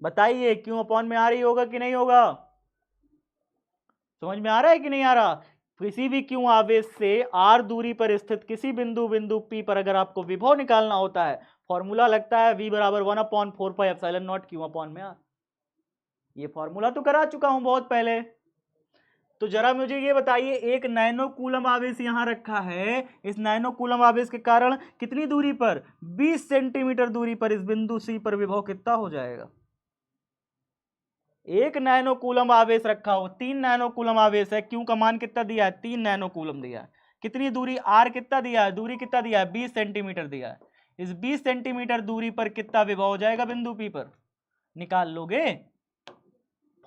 बताइए q अपॉन में r ही होगा कि नहीं होगा? समझ में आ रहा है कि नहीं आ रहा? किसी भी q आवेश से r दूरी पर स्थित किसी बिंदु P पर अगर आपको विभव निकालना होता है, फॉर्मूला लगता है v बराबर 1/4πε0 q अपॉन में r। ये फॉर्मूला तो करा चुका हूं बहुत पहले। तो जरा मुझे ये बताइए, एक नैनोकूलम आवेश यहां रखा है, इस नैनोकूलम आवेश के कारण कितनी दूरी पर, 20 सेंटीमीटर दूरी पर इस बिंदु C पर विभव कितना हो जाएगा? 1 नैनोकूलम आवेश रखा हो, 3 नैनोकूलम आवेश है, क्यू का मान कितना दिया है? 3 नैनोकूलम दिया है। कितनी दूरी आर कितना दिया है, दूरी कितना दिया है? 20 सेंटीमीटर दिया है। इस 20 सेंटीमीटर दूरी पर कितना विभव हो जाएगा बिंदु पी पर? निकाल लोगे?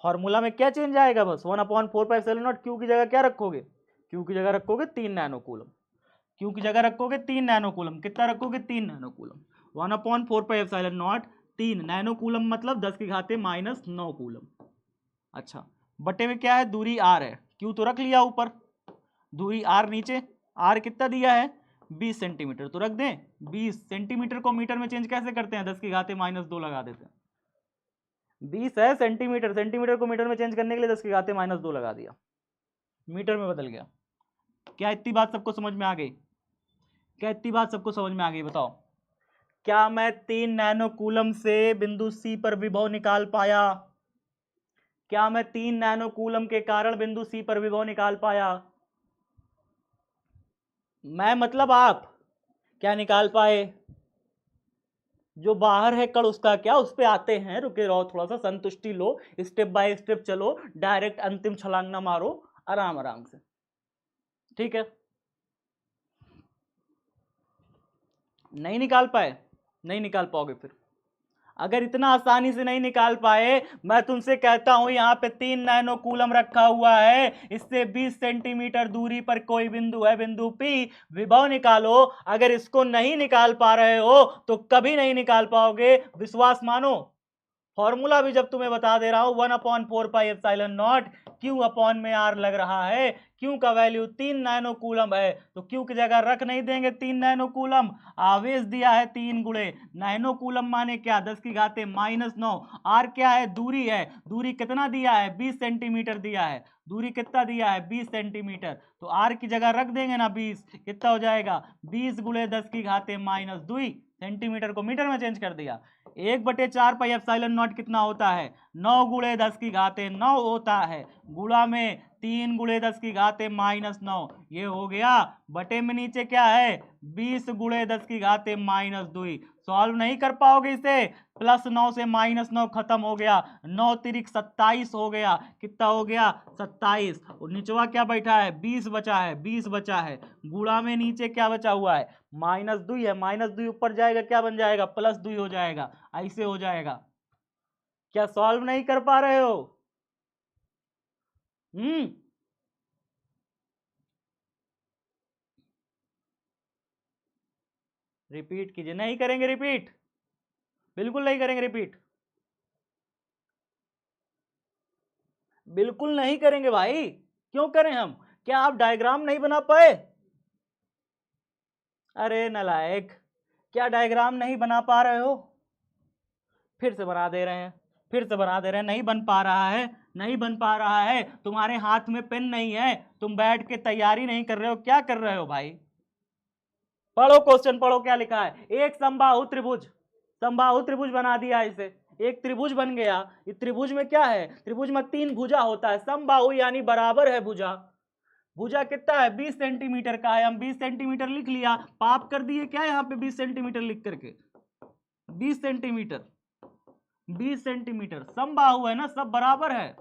फॉर्मूला में क्या चेंज आएगा? बस 1/4πε0, क्यू की जगह क्या रखोगे? क्यू की जगह रखोगे 3 नैनोकूलम, क्यू की जगह रखोगे 3 नैनोकूलम, कितना रखोगे? 3 नैनोकूलम। 1/4πε0 3 नैनोकूलम मतलब 10⁻⁻9 कूलम। अच्छा बटे में क्या है? दूरी r है, क्यू तो रख लिया ऊपर, दूरी r नीचे, r कितना दिया है? 20 सेंटीमीटर, तो रख दें 20 सेंटीमीटर को मीटर में चेंज कैसे करते हैं? 10⁻⁻2 लगा देते हैं। 20 है सेंटीमीटर, सेंटीमीटर को मीटर में चेंज करने के लिए 10⁻⁻2 लगा दिया, मीटर में बदल गया। क्या इतनी बात सबको समझ में आ गई? क्या इतनी बात सबको समझ में आ गई? बताओ, क्या मैं 3 नैनोकूलम से बिंदु सी पर विभव निकाल पाया? क्या मैं 3 नैनोकूलम के कारण बिंदु सी पर विभव निकाल पाया? मैं मतलब आप क्या निकाल पाए? जो बाहर है कण उसका क्या, उस पे आते हैं, रुके रहो, थोड़ा सा संतुष्टि लो, स्टेप बाय स्टेप चलो, डायरेक्ट अंतिम छलांग ना मारो, आराम आराम से, ठीक है? नहीं निकाल पाए? नहीं निकाल पाओगे फिर। अगर इतना आसानी से नहीं निकाल पाए, मैं तुमसे कहता हूं यहां पे 3 नैनो कूलम रखा हुआ है, इससे 20 सेंटीमीटर दूरी पर कोई बिंदु है, बिंदु पी, विभव निकालो। अगर इसको नहीं निकाल पा रहे हो तो कभी नहीं निकाल पाओगे, विश्वास मानो। फॉर्मूला भी जब तुम्हें बता दे रहा हूं, 1/4πε0 क्यू अपॉन में आर लग रहा है। क्यू का वैल्यू 3 नैनो कूलम है, तो क्यू की जगह रख नहीं देंगे 3 नैनो कूलम। आवेश दिया है 3 गुणे नैनो कूलम माने क्या, 10⁻⁻⁹। आर क्या है, दूरी है। दूरी कितना दिया है, 20 सेंटीमीटर दिया है। दूरी कितना दिया है, 20 सेंटीमीटर। तो आर की जगह रख देंगे ना 20, कितना हो जाएगा, 20 गुणे 10⁻⁻² सेंटीमीटर को मीटर में चेंज कर दिया। 1/4πε0 कितना होता है, 9 गुणे 10⁻9 होता है, गुणा में 3 गुणे 10⁻⁻9, ये हो गया। बटे में नीचे क्या है, 20 गुणे 10⁻⁻2। सॉल्व नहीं कर पाओगे इसे, +9 से -9 खत्म हो गया, 9 तिरिक 27 हो गया। कितना हो गया, 27। और निचवा क्या बैठा है, 20 बचा है, 20 बचा है, गुणा में नीचे क्या बचा हुआ है, -2 है, -2 ऊपर जाएगा क्या बन जाएगा, +2 हो जाएगा, ऐसे हो जाएगा। क्या सॉल्व नहीं कर पा रहे हो? रिपीट कीजिए। नहीं करेंगे रिपीट, बिल्कुल नहीं करेंगे रिपीट, बिल्कुल नहीं करेंगे भाई। क्यों करें हम, क्या आप डायग्राम नहीं बना पाए? अरे नलायक, क्या डायग्राम नहीं बना पा रहे हो? फिर से बना दे रहे हैं, फिर से बना दे रहे हैं, नहीं बन पा रहा है, नहीं बन पा रहा है। तुम्हारे हाथ में पेन नहीं है, तुम बैठ के तैयारी नहीं कर रहे हो, क्या कर रहे हो भाई? पढ़ो क्वेश्चन, पढ़ो क्या लिखा है। एक समबाहु त्रिभुज, समबाहु त्रिभुज बना दिया इसे, एक त्रिभुज बन गया। इस त्रिभुज में क्या है, त्रिभुज में 3 भुजा होता है, समबाहु यानी बराबर है भुजा। भुजा कितना है, 20 सेंटीमीटर का है, हम 20 सेंटीमीटर लिख लिया, पाप कर दिए क्या यहाँ पे 20 सेंटीमीटर लिख करके, 20 सेंटीमीटर, 20 सेंटीमीटर, समबाहु है ना, सब बराबर है।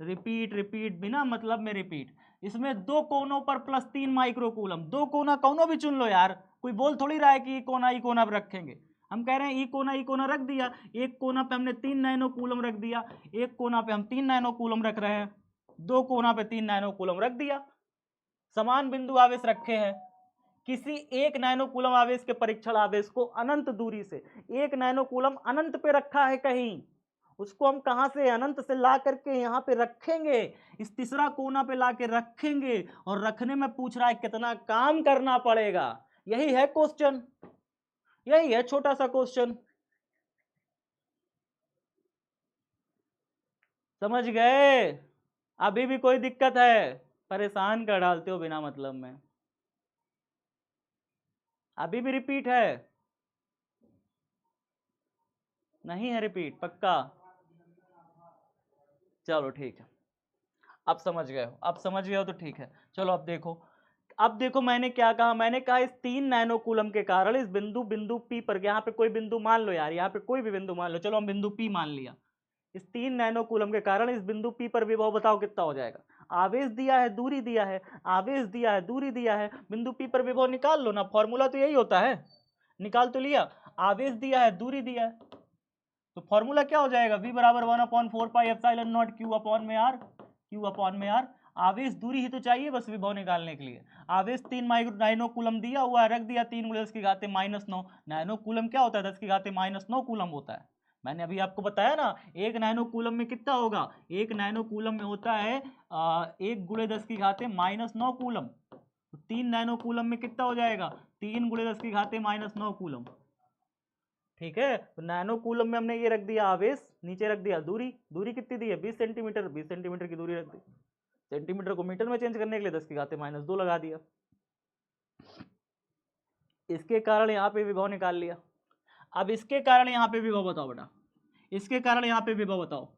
रिपीट रिपीट, बिना मतलब में रिपीट। इसमें दो कोनों पर +3 माइक्रोकूलम, दो कोना कौनों भी चुन लो यार, कोई बोल थोड़ी रहा है कि ई कोना पर रखेंगे। हम कह रहे हैं ई कोना रख दिया, एक कोना पे हमने 3 नैनो कूलम रख दिया, एक कोना पे हम 3 नैनो कूलम रख रहे हैं, दो कोना पे 3 नैनो कूलम रख दिया। समान बिंदु आवेश रखे हैं, किसी एक नैनो कूलम आवेश के परीक्षण आवेश को अनंत दूरी से, एक नैनो कूलम अनंत पे रखा है कहीं, उसको हम कहां से, अनंत से ला करके यहां पे रखेंगे, इस तीसरा कोना पे ला के रखेंगे, और रखने में पूछ रहा है कितना काम करना पड़ेगा। यही है क्वेश्चन, यही है छोटा सा क्वेश्चन, समझ गए? अभी भी कोई दिक्कत है? परेशान कर डालते हो बिना मतलब में। अभी भी रिपीट है? नहीं है रिपीट पक्का? चलो ठीक है, अब समझ गए हो, अब समझ गए हो तो ठीक है। चलो अब देखो, अब देखो मैंने क्या कहा, मैंने कहा इस 3 नैनो कूलम के कारण इस बिंदु पी पर, यहाँ पे कोई बिंदु मान लो यार, यहाँ पे कोई भी बिंदु मान लो, चलो हम बिंदु पी मान लिया, इस 3 नैनो कूलम के कारण इस बिंदु पी पर विभव बताओ कितना हो जाएगा। आवेश दिया है, दूरी दिया है, आवेश दिया है, दूरी दिया है, बिंदु पी पर विभव निकाल लो ना, फॉर्मूला तो यही होता है, निकाल तो लिया। आवेश दिया है, दूरी दिया है, तो फॉर्मूला क्या हो जाएगा, v बराबर 1/4πε0 क्यू अपॉन में आर, क्यू अपॉन में आर। आवेश दूरी ही तो चाहिए बस विभव निकालने के लिए। आवेश 3 माइक्रो नैनो कूलम दिया हुआ है, रख दिया 3 गुणे 10⁻⁹। नैनो कूलम क्या होता है, 10⁻⁹ कूलम होता है। मैंने अभी आपको बताया ना, एक नैनो कूलम में कितना होगा, एक नैनो कूलम में होता है 1 गुणे 10⁻⁹ कूलम, तो 3 नैनो कूलम में कितना हो जाएगा, 3 गुणे 10⁻⁹ कूलम। ठीक है, तो नैनो कूलम में हमने ये रख दिया आवेश, नीचे रख दिया दूरी, दूरी कितनी दी है 20 सेंटीमीटर, 20 सेंटीमीटर की दूरी रख दी, सेंटीमीटर को मीटर में चेंज करने के लिए 10⁻⁻2 लगा दिया। इसके कारण यहाँ पे विभव निकाल लिया। अब इसके कारण यहाँ पे विभव बताओ बेटा, इसके कारण यहाँ पे विभव बताओ,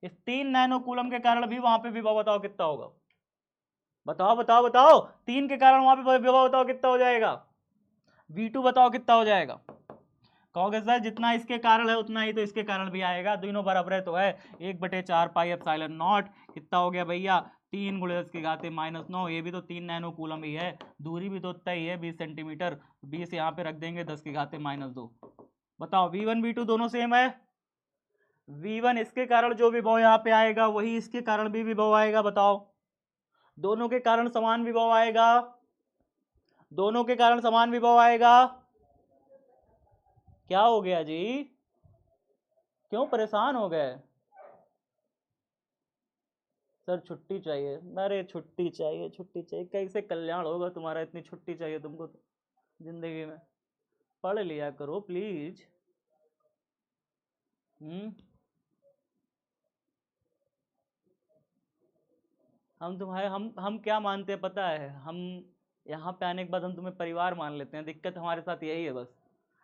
इस 3 नैनो कूलम के कारण भी वहां पे विभव बताओ कितना होगा। बताओ बताओ बताओ, 3 के कारण वहां पे विभव बताओ कितना हो जाएगा, V2 बताओ कितना हो जाएगा। कहोगे सर जितना इसके कारण है उतना ही तो इसके कारण भी आएगा, दोनों बराबर है तो है, 1/4 पाई एप्सिलॉन नॉट कितना हो गया भैया, 3 × 10⁻⁹ ये भी तो 3 नैनो कूलम ही है, दूरी भी तो उतना ही है 20 सेंटीमीटर, 20 यहाँ पे रख देंगे 10⁻⁻2। बताओ V1 V2 दोनों सेम है, V1 इसके कारण जो विभव यहाँ पे आएगा वही इसके कारण भी विभव आएगा, बताओ दोनों के कारण समान विभव आएगा, दोनों के कारण समान विभव आएगा। क्या हो गया जी, क्यों परेशान हो गए सर, छुट्टी चाहिए, अरे छुट्टी चाहिए छुट्टी चाहिए, कैसे कल्याण होगा तुम्हारा, इतनी छुट्टी चाहिए तुमको तो जिंदगी में, पढ़ लिया करो प्लीज। हम तुम्हारे हम क्या मानते हैं पता है, हम यहाँ पे आने के बाद हम तुम्हें परिवार मान लेते हैं, दिक्कत हमारे साथ यही है बस।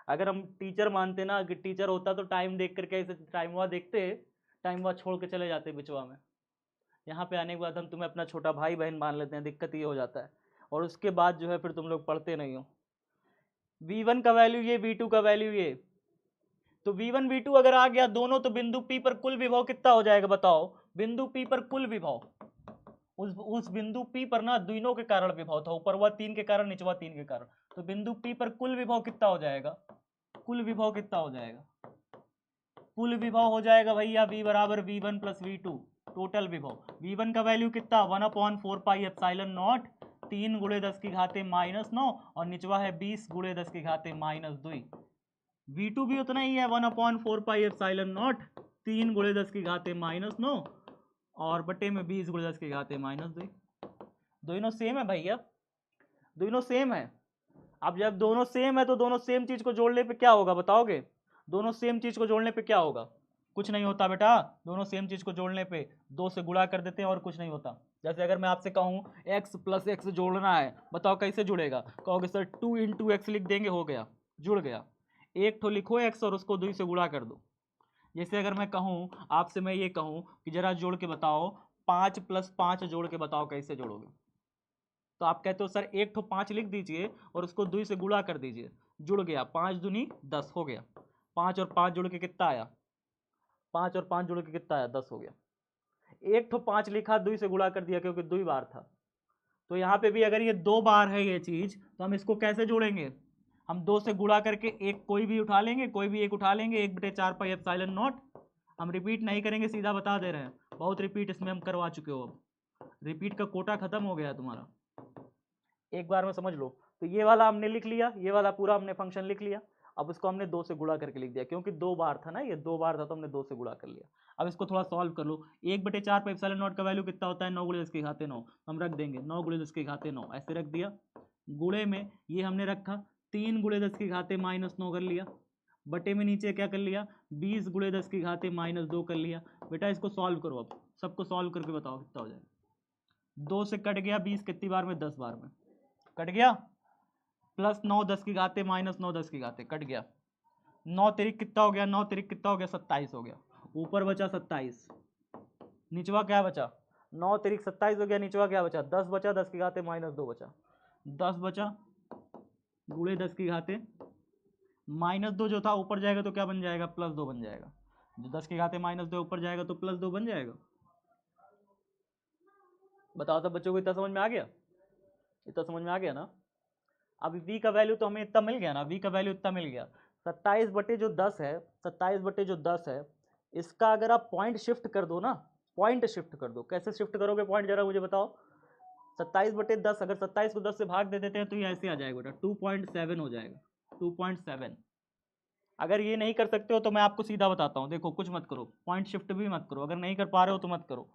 अगर हम टीचर मानते ना कि टीचर होता तो टाइम देख करके ऐसे टाइम हुआ देखते, टाइम हुआ छोड़ के चले जाते बिचवा में। यहाँ पे आने के बाद हम तुम्हें अपना छोटा भाई बहन मान लेते हैं, दिक्कत ये हो जाता है, और उसके बाद जो है फिर तुम लोग पढ़ते नहीं हो। V1 का वैल्यू ये, V2 का वैल्यू ये, तो V1 V2 अगर आ गया दोनों, तो बिंदु P पर कुल विभव कितना हो जाएगा बताओ, बिंदु P पर कुल विभव, उस बिंदु P पर ना दोनों के कारण विभव था, ऊपर हुआ 3 के कारण नीचे हुआ 3 के कारण, तो बिंदु P पर कुल विभव कितना हो जाएगा, कुल विभव कितना हो जाएगा, कुल विभव हो जाएगा भैया V बराबर V1 + V2, टोटल विभव। V1 का वैल्यू कितना 1/4 पाई एप्सिलॉन नॉट 3 × 10⁻⁹ और निचवा है 20 × 10⁻²। V2 भी उतना ही है 1/4 पाई एप्सिलॉन नॉट 3 × 10⁻⁹ और बटे में 20 × 10⁻²। दोनों सेम है भैया, दोनों सेम है। अब जब दोनों सेम है तो दोनों सेम चीज को जोड़ने पे क्या होगा बताओगे, दोनों सेम चीज को जोड़ने पे क्या होगा, कुछ नहीं होता बेटा, दोनों सेम चीज को जोड़ने पे 2 से गुणा कर देते हैं और कुछ नहीं होता। जैसे अगर मैं आपसे कहूं x + x जोड़ना है, बताओ कैसे जुड़ेगा, कहोगे सर 2 × x लिख देंगे, हो गया, जुड़ गया। एक तो लिखो x और उसको 2 से गुणा कर दो। जैसे अगर मैं कहूं आपसे, मैं ये कहूं कि जरा जोड़ के बताओ 5 + 5 जोड़ के बताओ कैसे जोड़ोगे, तो आप कहते हो सर एक तो 5 लिख दीजिए और उसको 2 से गुणा कर दीजिए, जुड़ गया, 5 दूनी 10 हो गया, 5 और 5 जुड़ के कितना आया, 5 और 5 जुड़ के कितना आया 10 हो गया। एक तो 5 लिखा 2 से गुणा कर दिया क्योंकि 2 बार था, तो यहाँ पे भी अगर ये 2 बार है ये चीज, तो हम इसको कैसे जोड़ेंगे, हम 2 से गुणा करके एक कोई भी उठा लेंगे, कोई भी एक उठा लेंगे, 1/4 पाई एप्सिलॉन नॉट। हम रिपीट नहीं करेंगे, सीधा बता दे रहे हैं, बहुत रिपीट इसमें हम करवा चुके हो, अब रिपीट का कोटा खत्म हो गया तुम्हारा, एक बार में समझ लो। तो ये वाला हमने लिख लिया, ये वाला पूरा हमने फंक्शन लिख लिया, अब इसको हमने 2 से गुणा करके लिख दिया, क्योंकि 2 बार था ना, ये 2 बार था तो हमने 2 से गुणा कर लिया। अब इसको थोड़ा सॉल्व कर लो, 1/4 पे एप्सिलॉन नॉट का वैल्यू कितना होता है, 9 × 10⁻⁹ हम रख देंगे 9 × 10⁻⁹ ऐसे रख दिया, गुणे में ये हमने रखा 3 × 10⁻⁻9 कर लिया, बटे में नीचे क्या कर लिया 20 × 10⁻⁻2 कर लिया। बेटा इसको सॉल्व करो, अब सबको सॉल्व करके बताओ कितना हो जाएगा, 2 से कट गया 20 कितनी बार में, 10 बार में कट गया, प्लस 9 10⁻⁻9 10⁻, कट गया, 9 तिरिक कितना हो गया, 9 तिरिक कितना हो गया 27 हो गया, ऊपर बचा 27, निचवा क्या बचा 9 तिरिक 27 हो गया, निचवा क्या बचा 10 बचा, 10⁻2 बचा, 10 बचा गुणे 10⁻2 जो था ऊपर जाएगा तो क्या बन जाएगा +2 बन जाएगा, जो 10⁻2 ऊपर जाएगा तो +2 बन जाएगा। बताओ सब बच्चों को इतना समझ में आ गया, इतना समझ में आ गया ना। अब v का वैल्यू तो हमें इतना मिल गया ना, v का वैल्यू इतना मिल गया, 27 बटे जो 10 है, 27 बटे जो 10 है, इसका अगर आप पॉइंट शिफ्ट कर दो ना, पॉइंट शिफ्ट कर दो, कैसे शिफ्ट करोगे पॉइंट जरा मुझे बताओ। 27 बटे 10, अगर 27 को 10 से भाग दे देते हैं तो ये ऐसे आ जाएगा बेटा 2.7 हो जाएगा, 2.7। अगर ये नहीं कर सकते हो तो मैं आपको सीधा बताता हूँ, देखो कुछ मत करो, पॉइंट शिफ्ट भी मत करो, अगर नहीं कर पा रहे हो तो मत करो।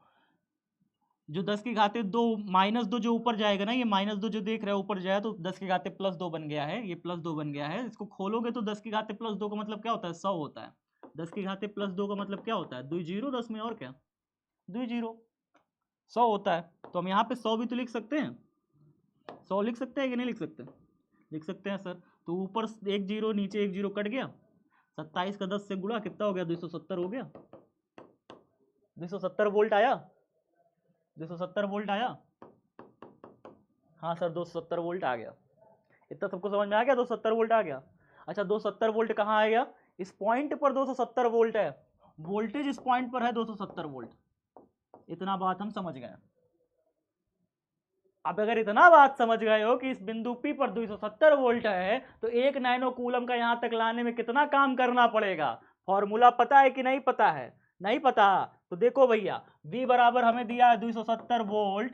जो 10⁻2 -2 जो ऊपर जाएगा ना, ये -2 जो देख रहे हो ऊपर जाए तो 10⁻+2 बन गया है, ये +2 बन गया है, इसको खोलोगे तो 10⁻+2 का मतलब क्या होता है 100 होता है, 10⁻+2 का मतलब क्या होता है 2 जीरो 10 में और क्या 2 जीरो 100 होता है। तो हम यहाँ पे 100 भी तो लिख सकते हैं, 100 लिख सकते हैं कि नहीं लिख सकते, लिख सकते हैं सर। तो ऊपर एक जीरो नीचे एक जीरो कट गया, 27 का 10 से गुणा कितना हो गया 270 हो गया, 270 वोल्ट आया, 270 वोल्ट आया। हाँ सर 270 वोल्ट आ गया। इतना सबको समझ में आ गया, 270 वोल्ट आ गया। अच्छा 270 वोल्ट कहाँ आएगा, इस पॉइंट पर 270 वोल्ट है, वोल्टेज इस पॉइंट पर है 270 वोल्ट। इतना बात हम समझ गए। अब अगर इतना बात समझ गए हो कि इस बिंदु P पर 270 वोल्ट है, तो 1 नैनो कूलम का यहां तक लाने में कितना काम करना पड़ेगा, फॉर्मूला पता है कि नहीं पता है? नहीं पता तो देखो भैया, V बराबर हमें दिया है 270 वोल्ट,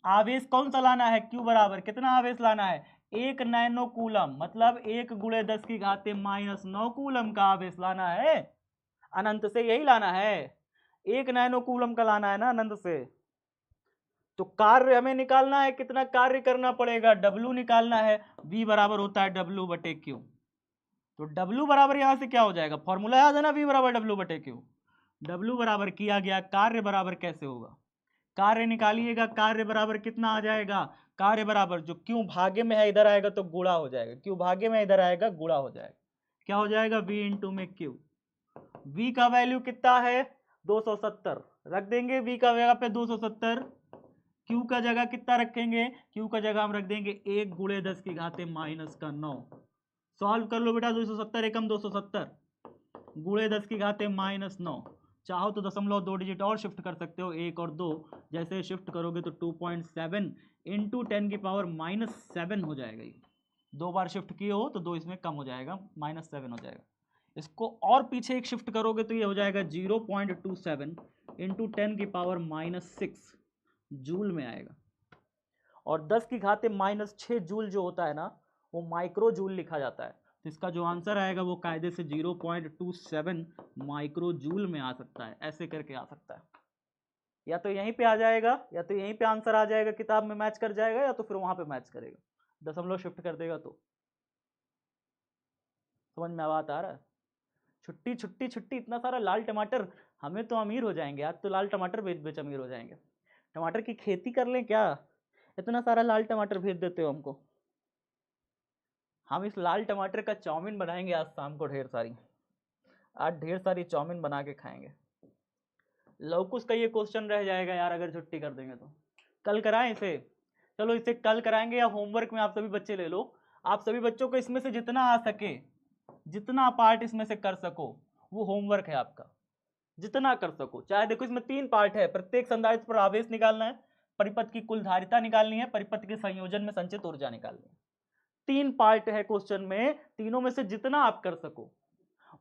आवेश कौन सा लाना है, Q बराबर कितना आवेश लाना है, 1 नैनो कूलम, मतलब 1 गुणे 10 की घाते -9 कूलम का आवेश लाना है। अनंत से यही लाना है, 1 नैनो कूलम का लाना है ना अनंत से। तो कार्य हमें निकालना है, कितना कार्य करना पड़ेगा, W निकालना है। V बराबर होता है W बटे Q। तो W बराबर यहां से क्या हो जाएगा, फॉर्मूला याद है ना, V बराबर W बटे Q। W बराबर किया गया, कार्य बराबर कैसे होगा, कार्य निकालिएगा, कार्य बराबर कितना आ जाएगा, कार्य बराबर जो Q भागे में है इधर आएगा तो गुणा हो जाएगा, Q भागे में इधर आएगा गुणा हो जाएगा, क्या हो जाएगा V इंटू में Q। V का वैल्यू कितना है 270, रख देंगे V का जगह पे 270, Q का जगह कितना रखेंगे, Q का जगह हम रख देंगे 1 गुणे 10 की घाते -9। सॉल्व कर लो बेटा, 270 एकम 270 गुणे 10 की घाते -9, चाहो तो 0.2 डिजिट और शिफ्ट कर सकते हो, 1 और 2, जैसे शिफ्ट करोगे तो 2.7 इंटू 10 की पावर -7 हो जाएगा। ये 2 बार शिफ्ट किए हो तो 2 इसमें कम हो जाएगा, -7 हो जाएगा। इसको और पीछे एक शिफ्ट करोगे तो ये हो जाएगा 0.27 इंटू 10 की पावर -6 जूल में आएगा। और 10 की घाते -6 जूल जो होता है ना, वो माइक्रो जूल लिखा जाता है। तो इसका जो आंसर आएगा वो कायदे से 0.27 माइक्रो जूल में आ सकता है, ऐसे करके आ सकता है। या तो यहीं पे आ जाएगा, या तो यहीं पे आंसर आ जाएगा, किताब में मैच कर जाएगा, या तो फिर वहां पे मैच करेगा, दशमलव शिफ्ट कर देगा। तो समझ में बात आ रहा है? छुट्टी छुट्टी छुट्टी, इतना सारा लाल टमाटर, हमें तो अमीर हो जाएंगे आज तो, लाल टमाटर बेच बेच अमीर हो जाएंगे। टमाटर की खेती कर लें क्या, इतना सारा लाल टमाटर भेज देते हो हमको। हम इस लाल टमाटर का चाउमीन बनाएंगे आज शाम को, ढेर सारी, आज ढेर सारी चाउमीन बना के खाएंगे। लौकुश का ये क्वेश्चन रह जाएगा यार, अगर छुट्टी कर देंगे तो। कल कराएं इसे, चलो इसे कल कराएंगे, या होमवर्क में आप सभी बच्चे ले लो। आप सभी बच्चों को इसमें से जितना आ सके, जितना पार्ट इसमें से कर सको, वो होमवर्क है आपका, जितना कर सको। चाहे देखो इसमें 3 पार्ट है, प्रत्येक संधारित्र पर आवेश निकालना है, परिपथ की कुल धारिता निकालनी है, परिपथ के संयोजन में संचित ऊर्जा निकालनी है। 3 पार्ट है क्वेश्चन में, तीनों में से जितना आप कर सको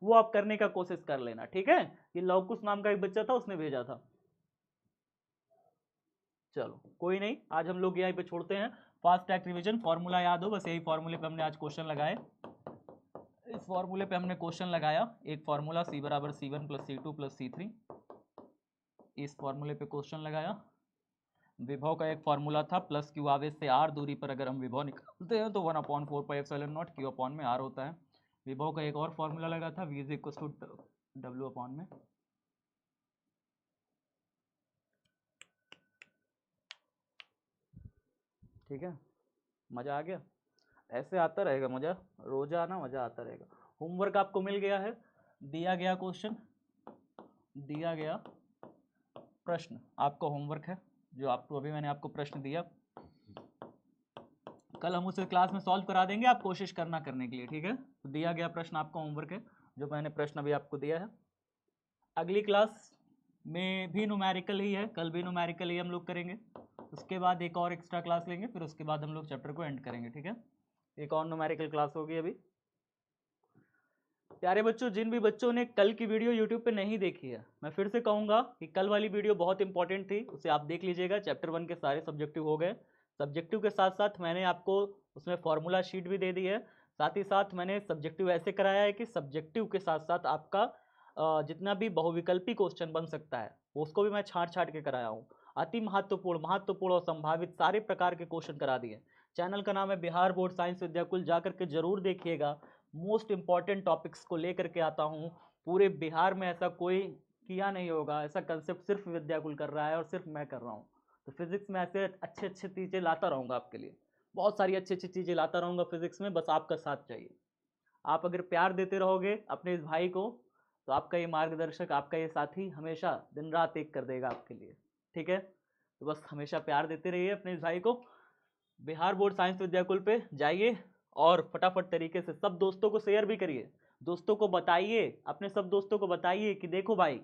वो आप करने का कोशिश कर लेना, ठीक है। ये लवकुश नाम का एक बच्चा था, उसने भेजा था। चलो कोई नहीं, आज हम लोग यहीं पे छोड़ते हैं। फास्ट ट्रैक रिवीजन, फॉर्मूला याद हो, बस यही फॉर्मूले पे हमने आज क्वेश्चन लगाए। इस फॉर्मूले पे हमने क्वेश्चन लगाया, एक फॉर्मूला C बराबर C1 + C2 + C3, इस फॉर्मूले पे क्वेश्चन लगाया। विभव का एक फॉर्मूला था, प्लस क्यू आवेश से r दूरी पर अगर हम विभव निकालते हैं तो 1/4πε0 Q अपॉन में r होता है। विभव का एक और फॉर्मूला लगा था, V = W अपॉन में। ठीक है, मजा आ गया, ऐसे आता रहेगा मजा, रोजाना मजा आता रहेगा। होमवर्क आपको मिल गया है, दिया गया क्वेश्चन, दिया गया प्रश्न आपका होमवर्क है, जो आपको अभी मैंने आपको प्रश्न दिया, कल हम उसे क्लास में सॉल्व करा देंगे, आप कोशिश करना करने के लिए, ठीक है। तो दिया गया प्रश्न आपका होमवर्क है, जो मैंने प्रश्न अभी आपको दिया है। अगली क्लास में भी न्यूमेरिकल ही है, कल भी न्यूमेरिकल ही हम लोग करेंगे, उसके बाद एक और एक्स्ट्रा क्लास लेंगे, फिर उसके बाद हम लोग चैप्टर को एंड करेंगे, ठीक है। एक और न्यूमेरिकल क्लास होगी अभी। प्यारे बच्चों, जिन भी बच्चों ने कल की वीडियो यूट्यूब पे नहीं देखी है, मैं फिर से कहूँगा कि कल वाली वीडियो बहुत इंपॉर्टेंट थी, उसे आप देख लीजिएगा। चैप्टर 1 के सारे सब्जेक्टिव हो गए, सब्जेक्टिव के साथ साथ मैंने आपको उसमें फॉर्मूला शीट भी दे दी है, साथ ही साथ मैंने सब्जेक्टिव ऐसे कराया है कि सब्जेक्टिव के साथ साथ आपका जितना भी बहुविकल्पी क्वेश्चन बन सकता है उसको भी मैं छाँट छाँट के कराया हूँ। अति महत्वपूर्ण, महत्वपूर्ण और संभावित सारे प्रकार के क्वेश्चन करा दिए। चैनल का नाम है बिहार बोर्ड साइंस विद्याकुल, जाकर के जरूर देखिएगा। मोस्ट इंपॉर्टेंट टॉपिक्स को लेकर के आता हूँ, पूरे बिहार में ऐसा कोई किया नहीं होगा, ऐसा कंसेप्ट सिर्फ विद्याकुल कर रहा है और सिर्फ मैं कर रहा हूँ। तो फिजिक्स में ऐसे अच्छे अच्छे चीज़ें लाता रहूँगा आपके लिए, बहुत सारी अच्छी अच्छी चीज़ें लाता रहूँगा फिजिक्स में, बस आपका साथ चाहिए। आप अगर प्यार देते रहोगे अपने इस भाई को, तो आपका ये मार्गदर्शक, आपका ये साथी हमेशा दिन रात एक कर देगा आपके लिए, ठीक है। तो बस हमेशा प्यार देते रहिए अपने इस भाई को। बिहार बोर्ड साइंस विद्याकुल पे जाइए और फटाफट तरीके से सब दोस्तों को शेयर भी करिए, दोस्तों को बताइए, अपने सब दोस्तों को बताइए कि देखो भाई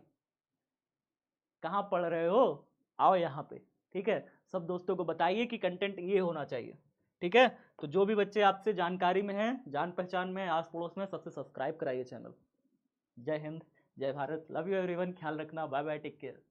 कहाँ पढ़ रहे हो, आओ यहाँ पे। ठीक है, सब दोस्तों को बताइए कि कंटेंट ये होना चाहिए। ठीक है, तो जो भी बच्चे आपसे जानकारी में हैं, जान पहचान में, आस पड़ोस में, सबसे सब्सक्राइब कराइए चैनल। जय हिंद, जय भारत, लव यू एवरीवन, ख्याल रखना, बाय बाय, टेक केयर।